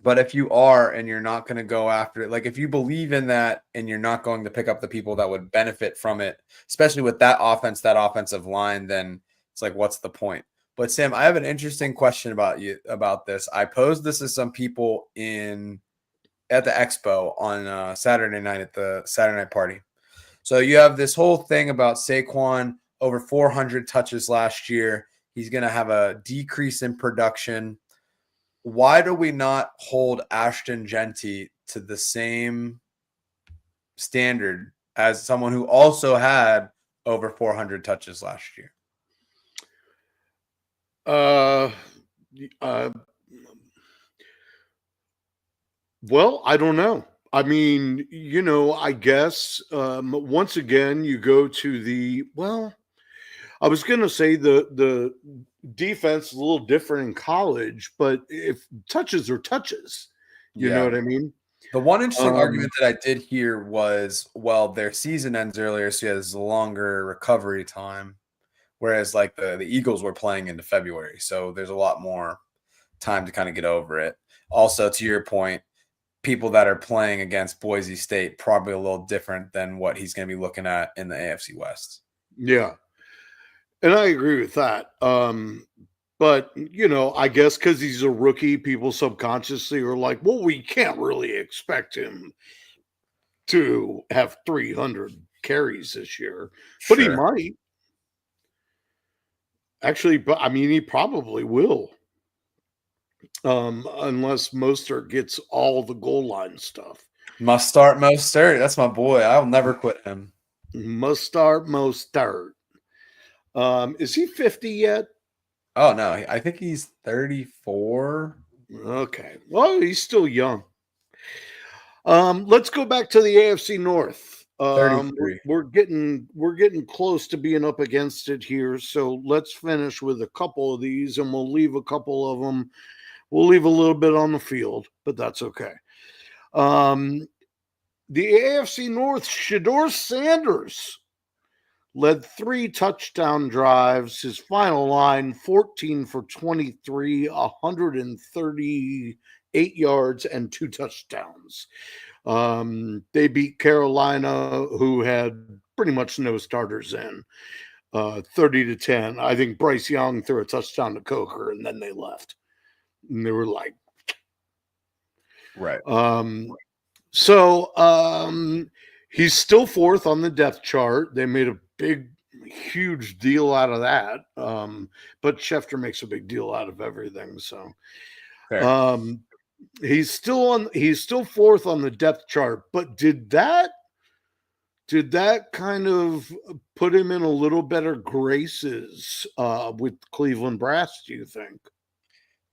But if you are and you're not going to go after it, like if you believe in that and you're not going to pick up the people that would benefit from it, especially with that offense, that offensive line, then it's like, what's the point? But Sam, I have an interesting question about this. I posed this to some people at the expo on Saturday night at the Saturday night party. So you have this whole thing about Saquon over 400 touches last year. He's going to have a decrease in production. Why do we not hold Ashton Genty to the same standard as someone who also had over 400 touches last year? Well, I don't know. I mean, I guess once again, you go to I was going to say the defense is a little different in college, but if touches are touches, you know what I mean? The one interesting argument that I did hear was, well, their season ends earlier, so he has longer recovery time, whereas like the Eagles were playing into February, so there's a lot more time to kind of get over it. Also, to your point, people that are playing against Boise State probably a little different than what he's going to be looking at in the AFC West. Yeah. And I agree with that. But I guess because he's a rookie, people subconsciously are like, well, we can't really expect him to have 300 carries this year, but he Sure. might actually. But I mean, he probably will, unless Mostert gets all the goal line stuff. Must start Mostert. That's my boy. I'll never quit him. Must start Mostert. Is he 50 yet? Oh no, I think he's 34. Okay, well, he's still young. Let's go back to the AFC North. 33. We're getting close to being up against it here. So let's finish with a couple of these, and we'll leave a couple of them. We'll leave a little bit on the field, but that's okay. The AFC North, Shador Sanders led 3 touchdown drives. His final line, 14 for 23, 138 yards, and 2 touchdowns. They beat Carolina, who had pretty much no starters in, 30-10. I think Bryce Young threw a touchdown to Coker, and then they left. And they were like, Right. So he's still 4th on the depth chart. They made a huge deal out of that. But Schefter makes a big deal out of everything. So Fair. he's still 4th on the depth chart. But did that kind of put him in a little better graces with Cleveland Brass, do you think?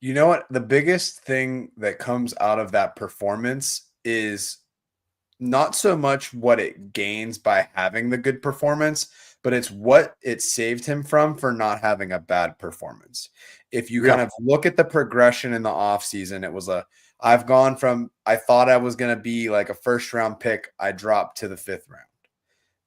You know what? The biggest thing that comes out of that performance is not so much what it gains by having the good performance, but it's what it saved him from for not having a bad performance. If you kind of look at the progression in the offseason, it was I've gone from, I thought I was going to be like a 1st round pick. I dropped to the 5th round.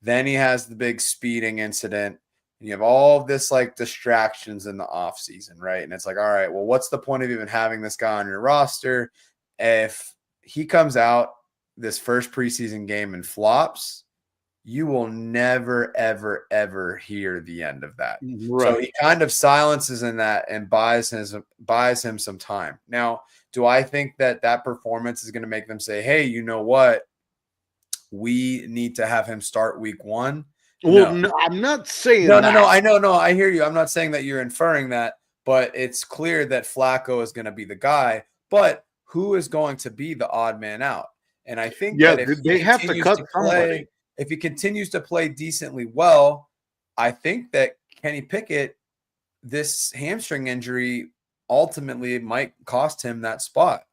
Then he has the big speeding incident. And you have all of this like distractions in the offseason, right? And it's like, all right, well, what's the point of even having this guy on your roster? If he comes out this first preseason game and flops, you will never, ever, ever hear the end of that. Right. So he kind of silences in that and buys him some time. Now, do I think that performance is going to make them say, hey, you know what? We need to have him start week 1? Well, no, I'm not saying no, that. No, I know. No, I hear you. I'm not saying that you're inferring that, but it's clear that Flacco is going to be the guy. But who is going to be the odd man out? And I think that if they have to cut somebody. If he continues to play decently well, I think that Kenny Pickett, this hamstring injury ultimately might cost him that spot,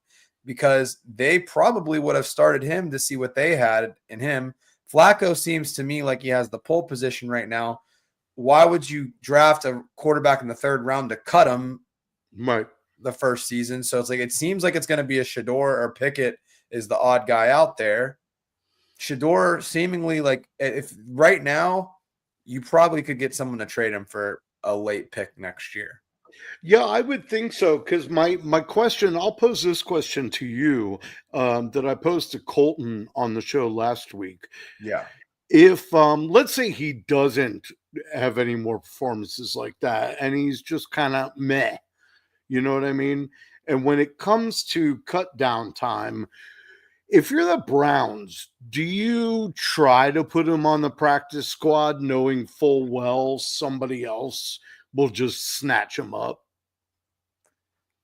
because they probably would have started him to see what they had in him. Flacco seems to me like he has the pole position right now. Why would you draft a quarterback in the 3rd round to cut him the first season? So it's like, it seems like it's going to be a Shador or Pickett is the odd guy out there. Shador seemingly, like, if right now you probably could get someone to trade him for a late pick next year. Yeah, I would think so, because my question, I'll pose this question to you that I posed to Colton on the show last week. Yeah. If, let's say he doesn't have any more performances like that, and he's just kind of meh, you know what I mean? And when it comes to cut down time, if you're the Browns, do you try to put him on the practice squad knowing full well somebody else will just snatch him up?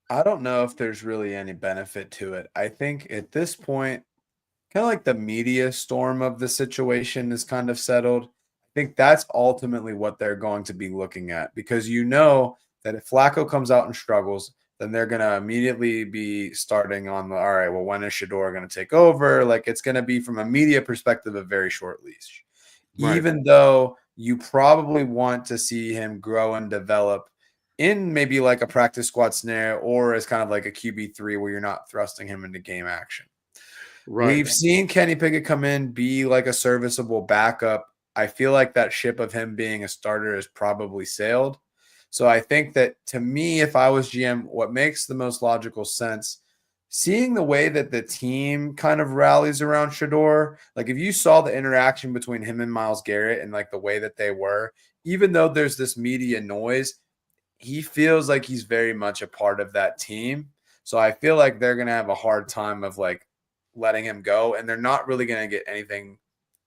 I don't know if there's really any benefit to it. I think at this point, kind of like the media storm of the situation is kind of settled. I think that's ultimately what they're going to be looking at, because you know that if Flacco comes out and struggles, then they're going to immediately be starting on the, all right, well, when is Shador going to take over? Like, it's going to be, from a media perspective, a very short leash. Right. Even though you probably want to see him grow and develop in maybe like a practice squad scenario, or as kind of like a QB3 where you're not thrusting him into game action. Right. We've seen Kenny Pickett come in, be like a serviceable backup. I feel like that ship of him being a starter is probably sailed. So I think that, to me, if I was GM, what makes the most logical sense, seeing the way that the team kind of rallies around Shador, like if you saw the interaction between him and Myles Garrett and like the way that they were, even though there's this media noise, he feels like he's very much a part of that team. So I feel like they're going to have a hard time of like letting him go, and they're not really going to get anything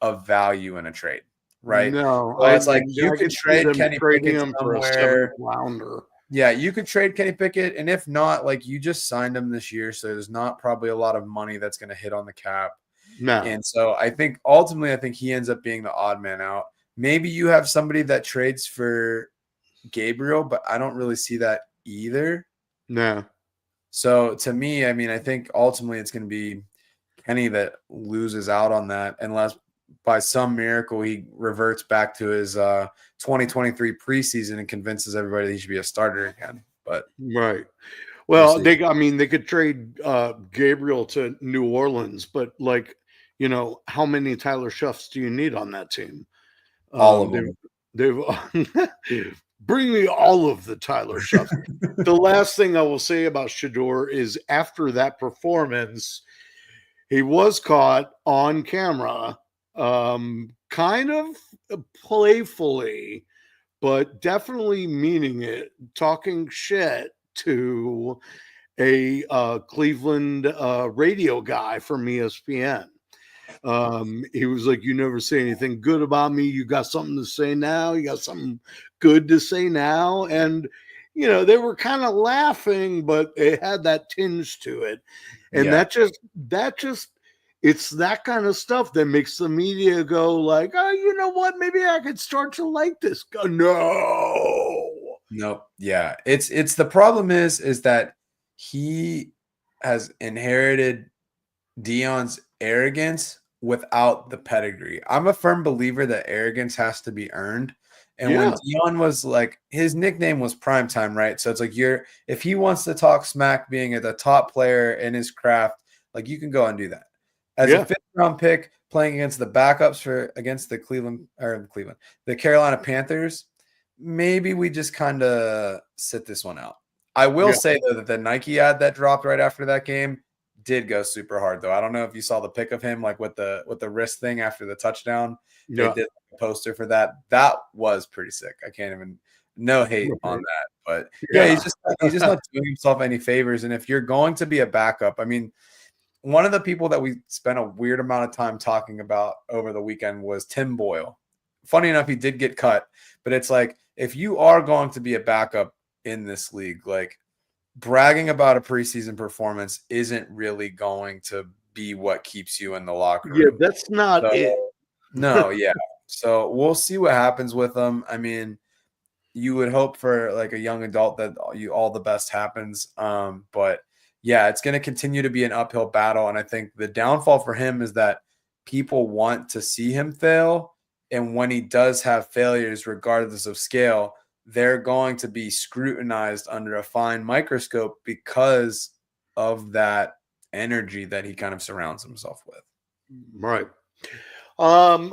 of value in a trade, right? No, So it's like you I could could see trade them Kenny trading Pickett him for a somewhere. 7th rounder. Yeah, you could trade Kenny Pickett, and if not, like you just signed him this year, so there's not probably a lot of money that's going to hit on the cap. No, And so I think ultimately, he ends up being the odd man out. Maybe you have somebody that trades for Gabriel, but I don't really see that either. no. So to me, I mean, I think ultimately it's going to be Kenny that loses out on that, unless by some miracle he reverts back to his 2023 preseason and convinces everybody that he should be a starter again. But Right. we'll Well, they could trade Gabriel to New Orleans, but like, how many Tyler Shuffs do you need on that team? all of them. They've bring me all of the Tyler Shuffs. The last thing I will say about Shador is after that performance, he was caught on camera, kind of playfully, but definitely meaning it, talking shit to a Cleveland radio guy from ESPN. He was like, "You never say anything good about me. You got something to say now. You got something good to say now." And they were kind of laughing, but it had that tinge to it. And Yeah. that just it's that kind of stuff that makes the media go like, "Oh, you know what? Maybe I could start to like this guy." No, yeah. It's the problem is that he has inherited Dion's arrogance without the pedigree. I'm a firm believer that arrogance has to be earned. And when Yeah. Dion was like, his nickname was Primetime, right? So it's like if he wants to talk smack being the top player in his craft, like you can go and do that. As a 5th round pick playing against the backups against the the Carolina Panthers, maybe we just kind of sit this one out. I will say though that the Nike ad that dropped right after that game did go super hard though. I don't know if you saw the pic of him like with the wrist thing after the touchdown. They did a poster for that. That was pretty sick. I can't even no hate on that. But yeah, he's just not doing himself any favors. And if you're going to be a backup, I mean, one of the people that we spent a weird amount of time talking about over the weekend was Tim Boyle. Funny enough, he did get cut, but it's like if you are going to be a backup in this league, like bragging about a preseason performance isn't really going to be what keeps you in the locker room. Yeah, that's not it. No, yeah. So we'll see what happens with them. I mean, you would hope for like a young adult that all the best happens. But yeah, it's going to continue to be an uphill battle. And I think the downfall for him is that people want to see him fail. And when he does have failures, regardless of scale, they're going to be scrutinized under a fine microscope because of that energy that he kind of surrounds himself with. Right. All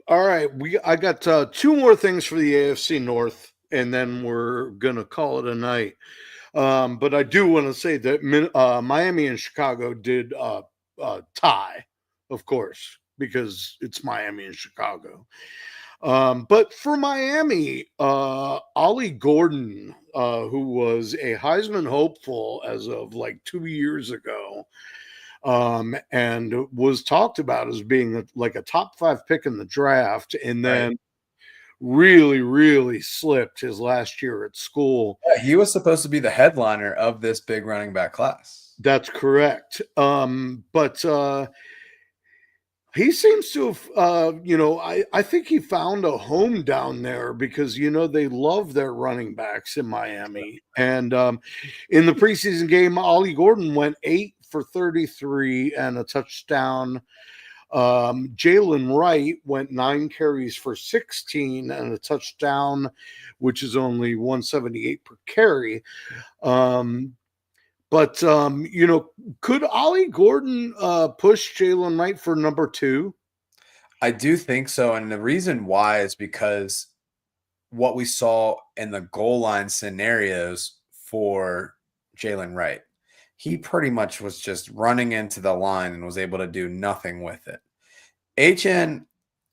right. I got 2 more things for the AFC North, and then we're gonna call it a night. But I do want to say that Miami and Chicago did tie, of course, because it's Miami and Chicago. But for Miami, Ollie Gordon, who was a Heisman hopeful as of like 2 years ago, and was talked about as being like a top 5 pick in the draft, and then really, really slipped his last year at school. Yeah, he was supposed to be the headliner of this big running back class. That's correct. But he seems to have, I think he found a home down there because, they love their running backs in Miami. And in the preseason game, Ollie Gordon went 8 for 33 and a touchdown. Jalen Wright went 9 carries for 16 and a touchdown, which is only 178 per carry. But could Ollie Gordon push Jalen Wright for number 2? I do think so. And the reason why is because what we saw in the goal line scenarios for Jalen Wright, he pretty much was just running into the line and was able to do nothing with it. HN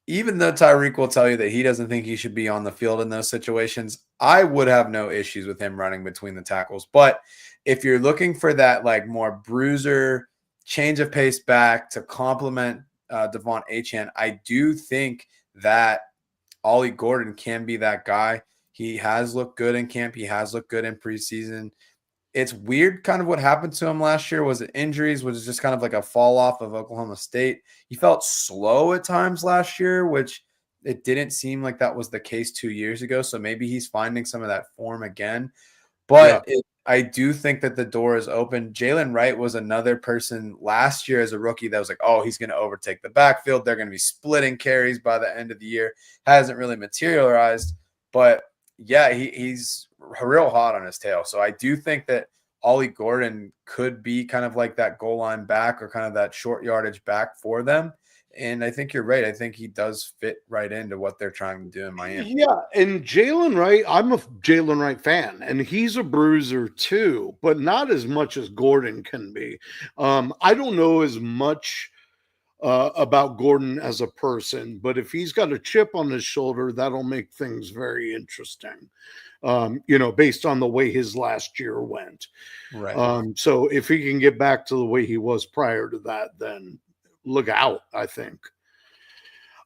even though Tyreek will tell you that he doesn't think he should be on the field in those situations, I would have no issues with him running between the tackles. But if you're looking for that like more bruiser change of pace back to complement Devon Achane, I do think that Ollie Gordon can be that guy. He has looked good in camp. He has looked good in preseason. It's weird kind of what happened to him last year. Was it injuries? Was it just kind of like a fall off of Oklahoma State? He felt slow at times last year, which it didn't seem like that was the case 2 years ago. So maybe he's finding some of that form again. But I do think that the door is open. Jalen Wright was another person last year as a rookie that was like, oh, he's going to overtake the backfield. They're going to be splitting carries by the end of the year. Hasn't really materialized. But yeah, he's real hot on his tail. So I do think that Ollie Gordon could be kind of like that goal line back or kind of that short yardage back for them. And I think you're right. I think he does fit right into what they're trying to do in Miami. Yeah, and Jalen Wright, I'm a Jalen Wright fan, and he's a bruiser too, but not as much as Gordon can be. I don't know as much about Gordon as a person, but if he's got a chip on his shoulder, that'll make things very interesting. Based on the way his last year went. Right. So if he can get back to the way he was prior to that, then look out, I think.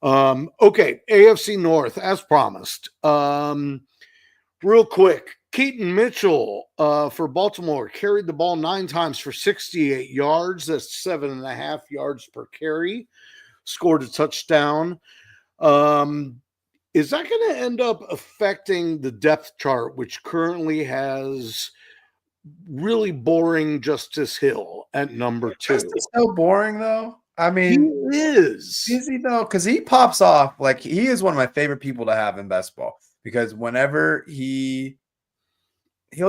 Okay, AFC North, as promised. Real quick, Keaton Mitchell for Baltimore carried the ball 9 times for 68 yards. That's 7.5 yards per carry. Scored a touchdown. Is that going to end up affecting the depth chart, which currently has really boring Justice Hill at number 2? Justice Hill boring, though? I mean, he is he though? Because he pops off. Like, he is one of my favorite people to have in best ball because whenever he'll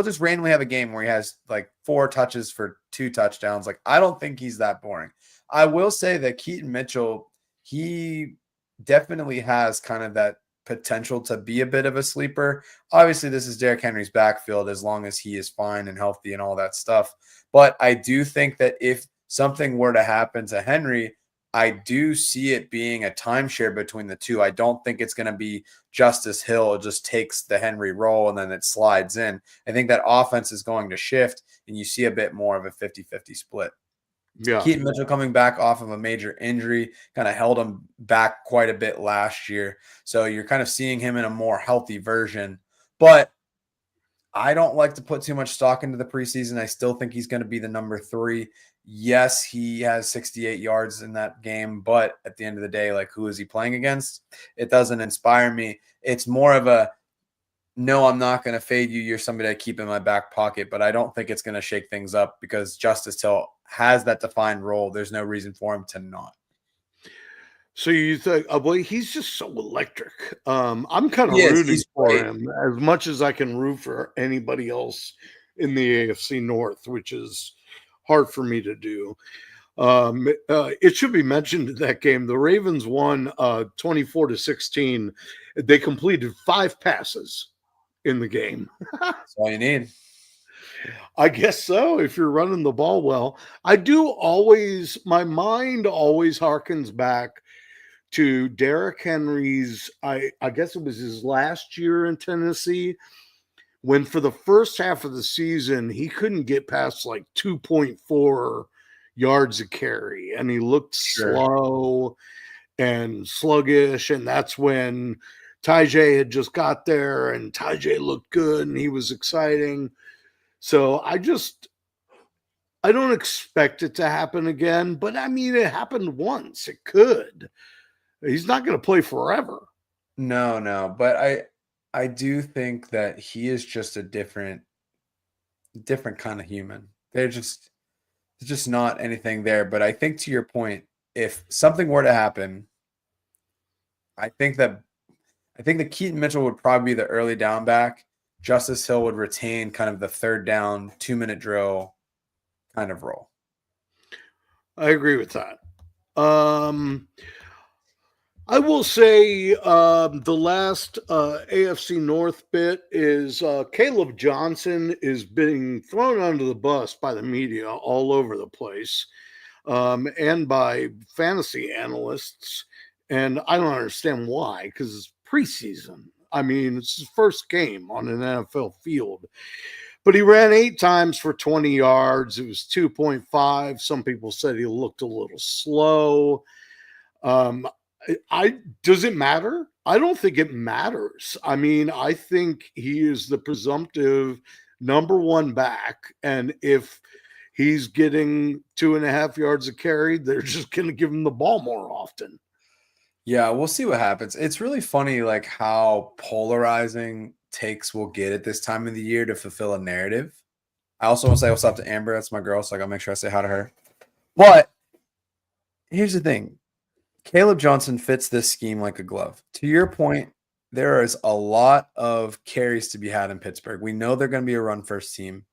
just randomly have a game where he has like 4 touches for 2 touchdowns. Like, I don't think he's that boring. I will say that Keaton Mitchell, he definitely has kind of that potential to be a bit of a sleeper. Obviously, this is Derrick Henry's backfield as long as he is fine and healthy and all that stuff. But I do think that if something were to happen to Henry, I do see it being a timeshare between the two. I don't think it's going to be Justice Hill just takes the Henry role and then it slides in. I think that offense is going to shift and you see a bit more of a 50-50 split. Yeah. Keaton Mitchell coming back off of a major injury kind of held him back quite a bit last year. So you're kind of seeing him in a more healthy version. But I don't like to put too much stock into the preseason. I still think he's going to be the number 3. Yes, he has 68 yards in that game, but at the end of the day, like, who is he playing against? It doesn't inspire me. It's more of a, no, I'm not going to fade you. You're somebody I keep in my back pocket, but I don't think it's going to shake things up because Justice Hill has that defined role. There's no reason for him to not. So you think, well, he's just so electric. I'm kind of rooting for him as much as I can root for anybody else in the AFC North, which is hard for me to do. It should be mentioned in that game, the Ravens won 24-16. They completed 5 passes in the game. That's all you need. I guess so, if you're running the ball well. My mind always harkens back to Derrick Henry's, I guess it was his last year in Tennessee, when for the first half of the season, he couldn't get past like 2.4 yards a carry, and he looked slow and sluggish, and that's when Tajay had just got there, and Tajay looked good, and he was exciting. So I don't expect it to happen again, but I mean, it happened once. It could. He's not going to play forever. No, but I do think that he is just a different kind of human. There's just not anything there. But I think, to your point, if something were to happen, I think that Keaton Mitchell would probably be the early down back. Justice Hill would retain kind of the third down, 2-minute drill kind of role. I agree with that. I will say the last AFC North bit is Caleb Johnson is being thrown under the bus by the media all over the place and by fantasy analysts. And I don't understand why, because it's preseason. I mean, it's his first game on an NFL field. But he ran 8 times for 20 yards. It was 2.5. Some people said he looked a little slow. Does it matter? I don't think it matters. I mean, I think he is the presumptive number 1 back. And if he's getting 2.5 yards a carry, they're just going to give him the ball more often. Yeah, we'll see what happens. It's really funny, like how polarizing takes will get at this time of the year to fulfill a narrative. I also want to say what's up to Amber. That's my girl, so I gotta make sure I say hi to her. But here's the thing. Caleb Johnson fits this scheme like a glove. To your point, there is a lot of carries to be had in Pittsburgh. We know they're going to be a run-first team.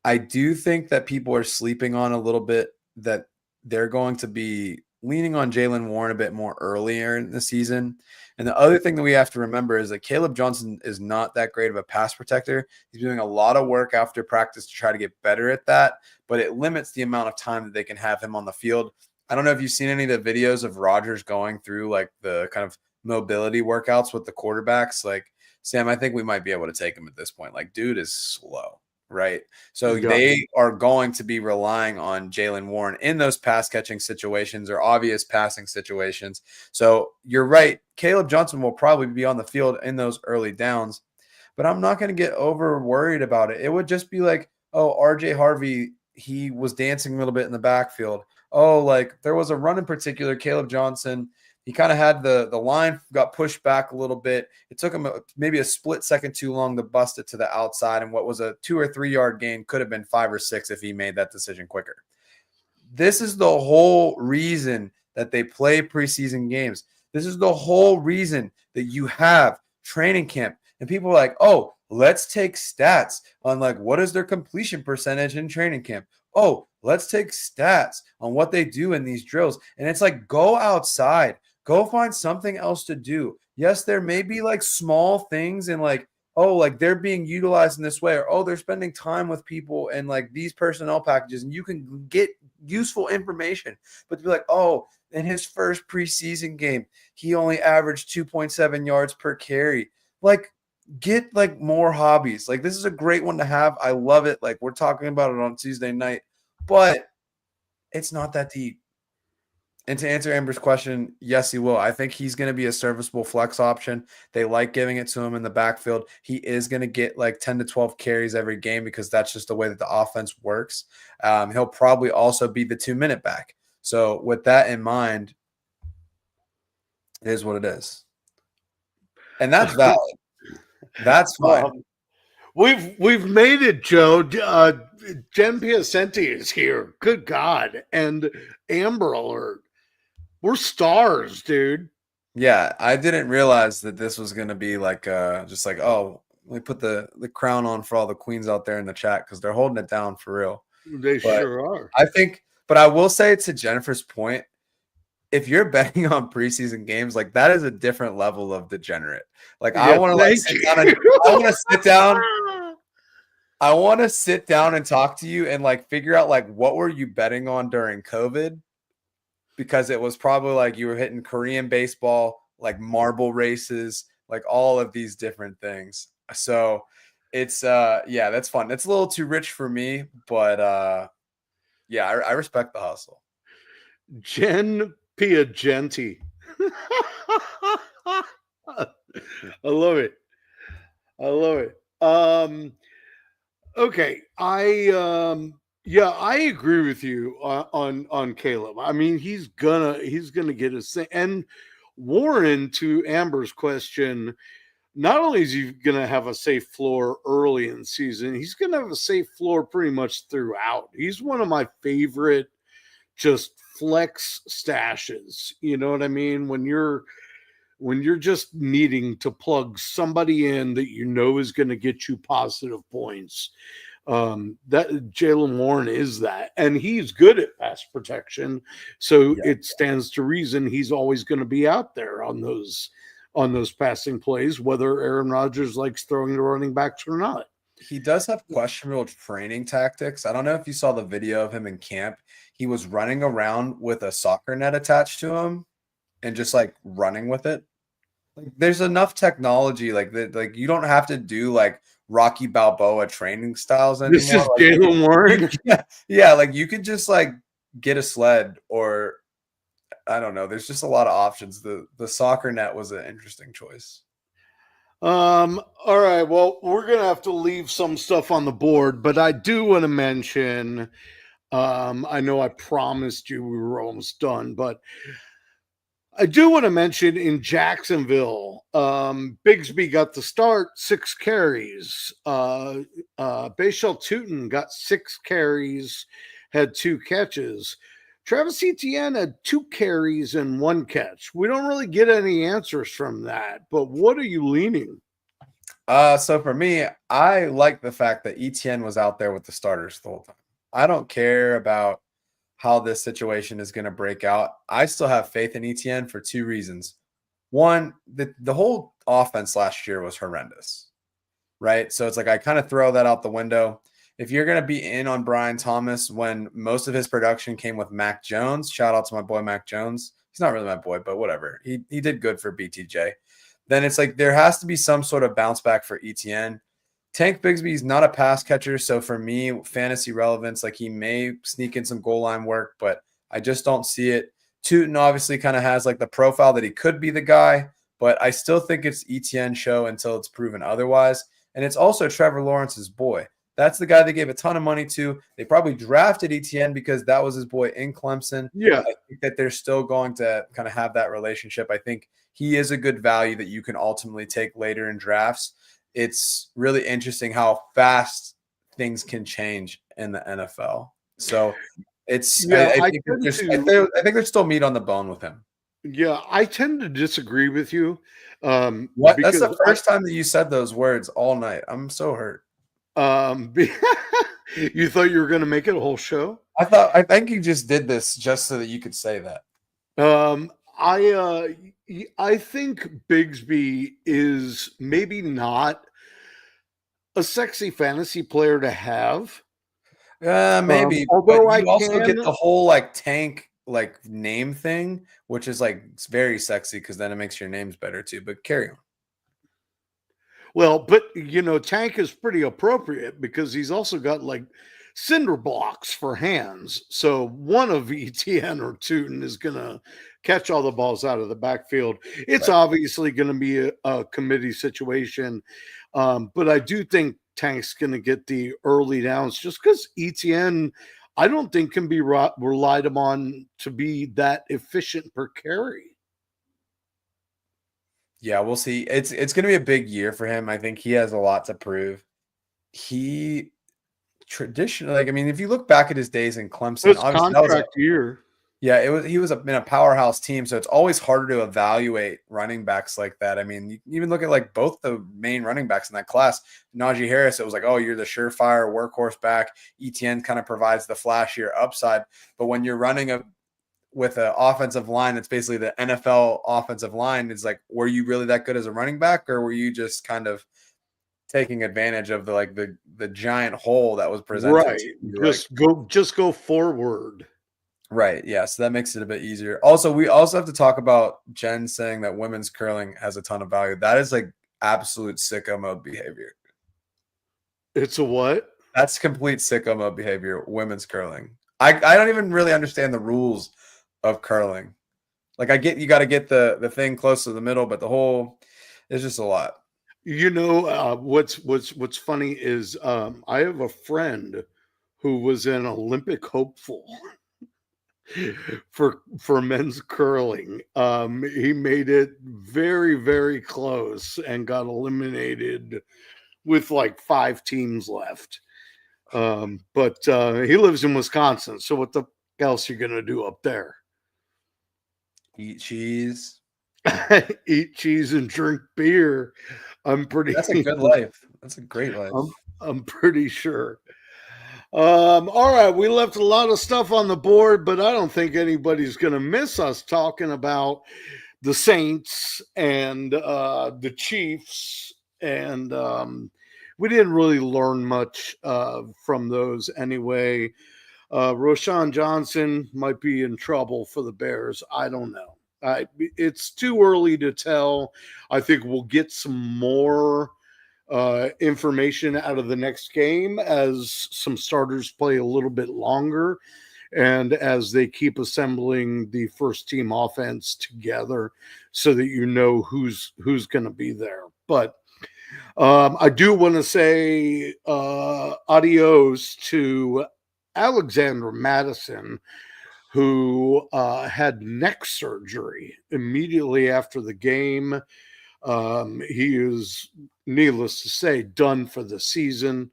I do think that people are sleeping on a little bit that they're going to be leaning on Jaylen Warren a bit more earlier in the season. And the other thing that we have to remember is that Caleb Johnson is not that great of a pass protector. He's doing a lot of work after practice to try to get better at that, but it limits the amount of time that they can have him on the field. I don't know if you've seen any of the videos of Rodgers going through like the kind of mobility workouts with the quarterbacks. Like, Sam, I think we might be able to take him at this point. Like, dude is slow. Right. So they are going to be relying on Jaylen Warren in those pass catching situations or obvious passing situations. So you're right. Caleb Johnson will probably be on the field in those early downs, but I'm not going to get over worried about it. It would just be like, oh, RJ Harvey, he was dancing a little bit in the backfield. Oh, like there was a run in particular, Caleb Johnson, he kind of had the line got pushed back a little bit. It took him maybe a split second too long to bust it to the outside. And what was a 2 or 3 yard gain could have been 5 or 6 if he made that decision quicker. This is the whole reason that they play preseason games. This is the whole reason that you have training camp. And people are like, oh, let's take stats on like what is their completion percentage in training camp. Oh, let's take stats on what they do in these drills. And it's like, go outside. Go find something else to do. Yes, there may be like small things and like, oh, like they're being utilized in this way, or oh, they're spending time with people and like these personnel packages, and you can get useful information. But to be like, oh, in his first preseason game, he only averaged 2.7 yards per carry. Like, get like more hobbies. Like, this is a great one to have. I love it. Like, we're talking about it on Tuesday night, but it's not that deep. And to answer Amber's question, yes, he will. I think he's going to be a serviceable flex option. They like giving it to him in the backfield. He is going to get like 10 to 12 carries every game because that's just the way that the offense works. He'll probably also be the 2-minute back. So with that in mind, it is what it is. And that's valid. That's fine. We've made it, Joe. Jen Piacenti is here. Good God. And Amber Alert. We're stars, dude. Yeah, I didn't realize that this was going to be like just like, oh, let me put the crown on for all the queens out there in the chat because they're holding it down for real. They sure are. I think, but I will say to Jennifer's point, if you're betting on preseason games, like that is a different level of degenerate. Like I want to like sit down and I want to sit down. I want to sit down and talk to you and like figure out like what were you betting on during COVID? Because it was probably like you were hitting Korean baseball, like marble races, like all of these different things. So it's yeah, that's fun. It's a little too rich for me, but yeah, I respect the hustle. Jen Piagenti. I love it. I love it. Okay, yeah, I agree with you on Caleb. I mean, he's gonna get his thing. And Warren, to Amber's question, not only is he gonna have a safe floor early in the season, he's gonna have a safe floor pretty much throughout. He's one of my favorite just flex stashes. You know what I mean? When you're just needing to plug somebody in that you know is going to get you positive points. That Jaylen Warren is that, and he's good at pass protection, so it stands to reason he's always going to be out there on those passing plays, whether Aaron Rodgers likes throwing the running backs or not. He does have questionable training tactics. I don't know if you saw the video of him in camp. He was running around with a soccer net attached to him and just like running with it. Like, there's enough technology like that. Like, you don't have to do like Rocky Balboa training styles anymore. This is Like, Jalen Warren. yeah, like you could just like get a sled, or I don't know. There's just a lot of options. The soccer net was an interesting choice. All right. Well, we're gonna have to leave some stuff on the board, but I do want to mention. I know I promised you we were almost done, but I do want to mention in Jacksonville, Bigsby got the start, 6 carries. Bashal Tootin got 6 carries, had 2 catches. Travis Etienne had 2 carries and 1 catch. We don't really get any answers from that, but what are you leaning? So for me, I like the fact that Etienne was out there with the starters the whole time. I don't care about how this situation is going to break out. I still have faith in Etienne for 2 reasons. One, the whole offense last year was horrendous, right? So it's like I kind of throw that out the window. If you're going to be in on Brian Thomas when most of his production came with Mac Jones, shout out to my boy Mac Jones. He's not really my boy, but whatever. He did good for BTJ. Then it's like there has to be some sort of bounce back for Etienne. Tank Bigsby is not a pass catcher, so for me, fantasy relevance, like he may sneak in some goal line work, but I just don't see it. Tootin obviously kind of has like the profile that he could be the guy, but I still think it's Etienne's show until it's proven otherwise. And it's also Trevor Lawrence's boy. That's the guy they gave a ton of money to. They probably drafted Etienne because that was his boy in Clemson. Yeah. I think that they're still going to kind of have that relationship. I think he is a good value that you can ultimately take later in drafts. It's really interesting how fast things can change in the NFL. So it's Yeah, I think there's still meat on the bone with him. Yeah, I tend to disagree with you. What? That's the first time that you said those words all night. I'm so hurt. You thought you were going to make it a whole show? I think you just did this just so that you could say that. I think Bigsby is maybe not a sexy fantasy player to have. Maybe, although but you also get the whole like tank like name thing, which is like it's very sexy because then it makes your names better too. But carry on. Well, but Tank is pretty appropriate because he's also got like cinder blocks for hands. So one of Etienne or Tootin is going to catch all the balls out of the backfield. It's obviously going to be a committee situation. But I do think Tank's going to get the early downs just because Etienne, I don't think can be relied upon to be that efficient per carry. Yeah, we'll see. It's going to be a big year for him. I think he has a lot to prove. He traditionally, like, I mean, if you look back at his days in Clemson, His contract year. Yeah, he was in a powerhouse team, so it's always harder to evaluate running backs like that. I mean, you even look at like both the main running backs in that class. Najee Harris, it was like, oh, you're the surefire workhorse back. Etienne kind of provides the flashier upside, but when you're running with an offensive line that's basically the NFL offensive line, it's like, were you really that good as a running back, or were you just kind of taking advantage of the giant hole that was presented? Right, just go forward. Right. Yeah. So that makes it a bit easier. Also, we also have to talk about Jen saying that women's curling has a ton of value. That is like absolute sicko mode behavior. It's a what? That's complete sicko mode behavior. Women's curling. I don't even really understand the rules of curling. Like I get you got to get the thing close to the middle, but the whole is just a lot. What's funny is I have a friend who was an Olympic hopeful for men's curling. He made it very, very close and got eliminated with like 5 teams left. But he lives in Wisconsin, so what the else are you gonna do up there? Eat cheese. Eat cheese and drink beer. That's a good life. That's a great life. I'm pretty sure. All right, we left a lot of stuff on the board, but I don't think anybody's going to miss us talking about the Saints and the Chiefs, and we didn't really learn much from those anyway. Roshan Johnson might be in trouble for the Bears. I don't know. It's too early to tell. I think we'll get some more information out of the next game as some starters play a little bit longer and as they keep assembling the first team offense together so that you know who's going to be there. But I do want to say adios to Alexander Madison, who had neck surgery immediately after the game. He is, needless to say, done for the season.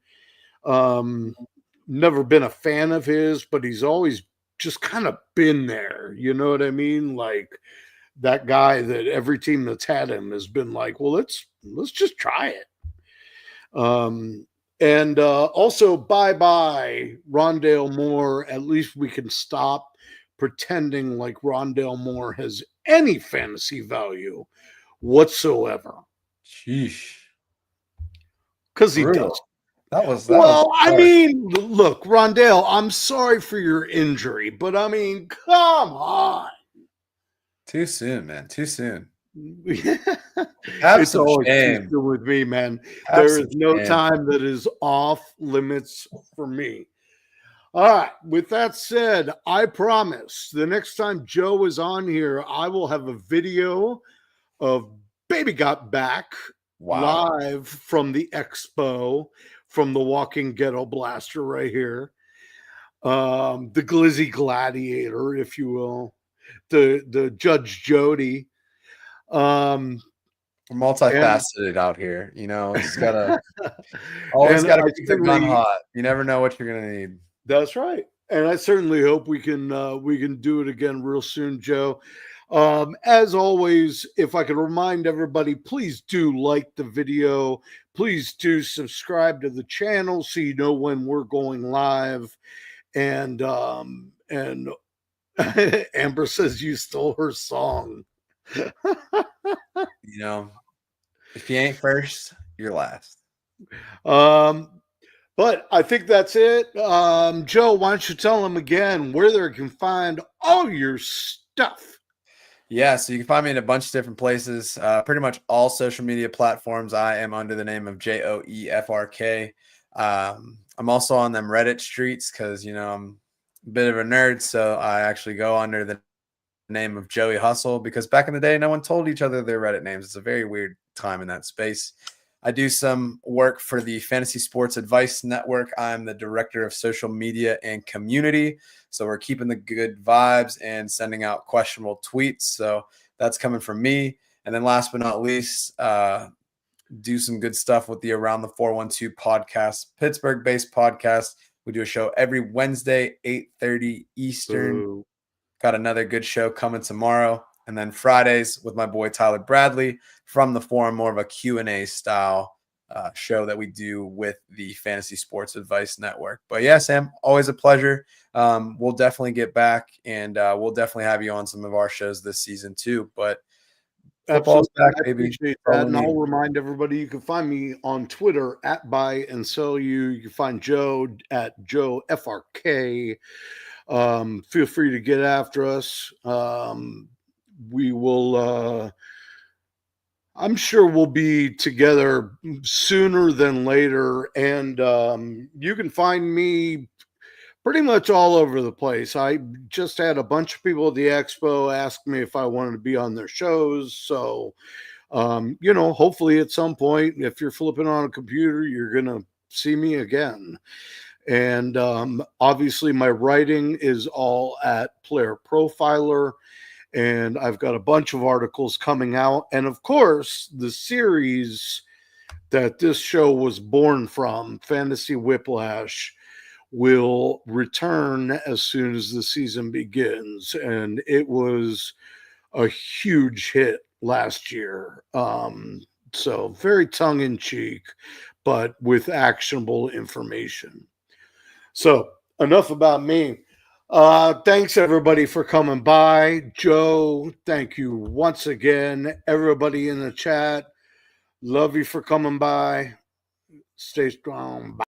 Never been a fan of his, but he's always just kind of been there. You know what I mean? Like that guy that every team that's had him has been like, well, let's just try it. And also, bye-bye, Rondale Moore. At least we can stop pretending like Rondale Moore has any fantasy value whatsoever. Sheesh. Because he does. That was I mean, look, Rondale, I'm sorry for your injury, but I mean, come on. Too soon, man. Too soon. It's always too soon with me, man. There is no time that is off limits for me. All right. With that said, I promise the next time Joe is on here, I will have a video of Baby Got Back live from the expo, from the Walking Ghetto Blaster right here. The Glizzy Gladiator, if you will. The Judge Jody. Multifaceted out here, you know. It's gotta always gotta keep the gun hot. You never know what you're gonna need. That's right. And I certainly hope we can do it again real soon, Joe. As always, if I could remind everybody, please do like the video. Please do subscribe to the channel so you know when we're going live. And Amber says you stole her song. You know, if you ain't first, you're last. But I think that's it. Joe, why don't you tell them again where they can find all your stuff? Yeah, so you can find me in a bunch of different places, pretty much all social media platforms. I am under the name of JOEFRK. I'm also on them Reddit streets because, you know, I'm a bit of a nerd, so I actually go under the name of Joey Hustle because back in the day, no one told each other their Reddit names. It's a very weird time in that space. I do some work for the Fantasy Sports Advice Network. I'm the director of social media and community. So we're keeping the good vibes and sending out questionable tweets. So that's coming from me. And then last but not least, do some good stuff with the Around the 412 podcast, Pittsburgh-based podcast. We do a show every Wednesday, 8:30 Eastern. Ooh. Got another good show coming tomorrow. And then Fridays with my boy Tyler Bradley from the forum, more of a Q&A style show that we do with the Fantasy Sports Advice Network. But yeah, Sam, always a pleasure. We'll definitely get back, and we'll definitely have you on some of our shows this season too. But football's back, baby. And I'll remind everybody you can find me on Twitter at Buy and Sell You. You can find Joe at Joe FRK. Feel free to get after us. We will I'm sure we'll be together sooner than later, and you can find me pretty much all over the place. I just had a bunch of people at the expo ask me if I wanted to be on their shows, so you know, hopefully at some point, if you're flipping on a computer, you're gonna see me again. And obviously my writing is all at Player Profiler, and I've got a bunch of articles coming out. And of course, the series that this show was born from, Fantasy Whiplash, will return as soon as the season begins. And it was a huge hit last year. So very tongue-in-cheek, but with actionable information. So enough about me. Thanks everybody for coming by. Joe, thank you once again. Everybody in the chat, love you for coming by. Stay strong. Bye.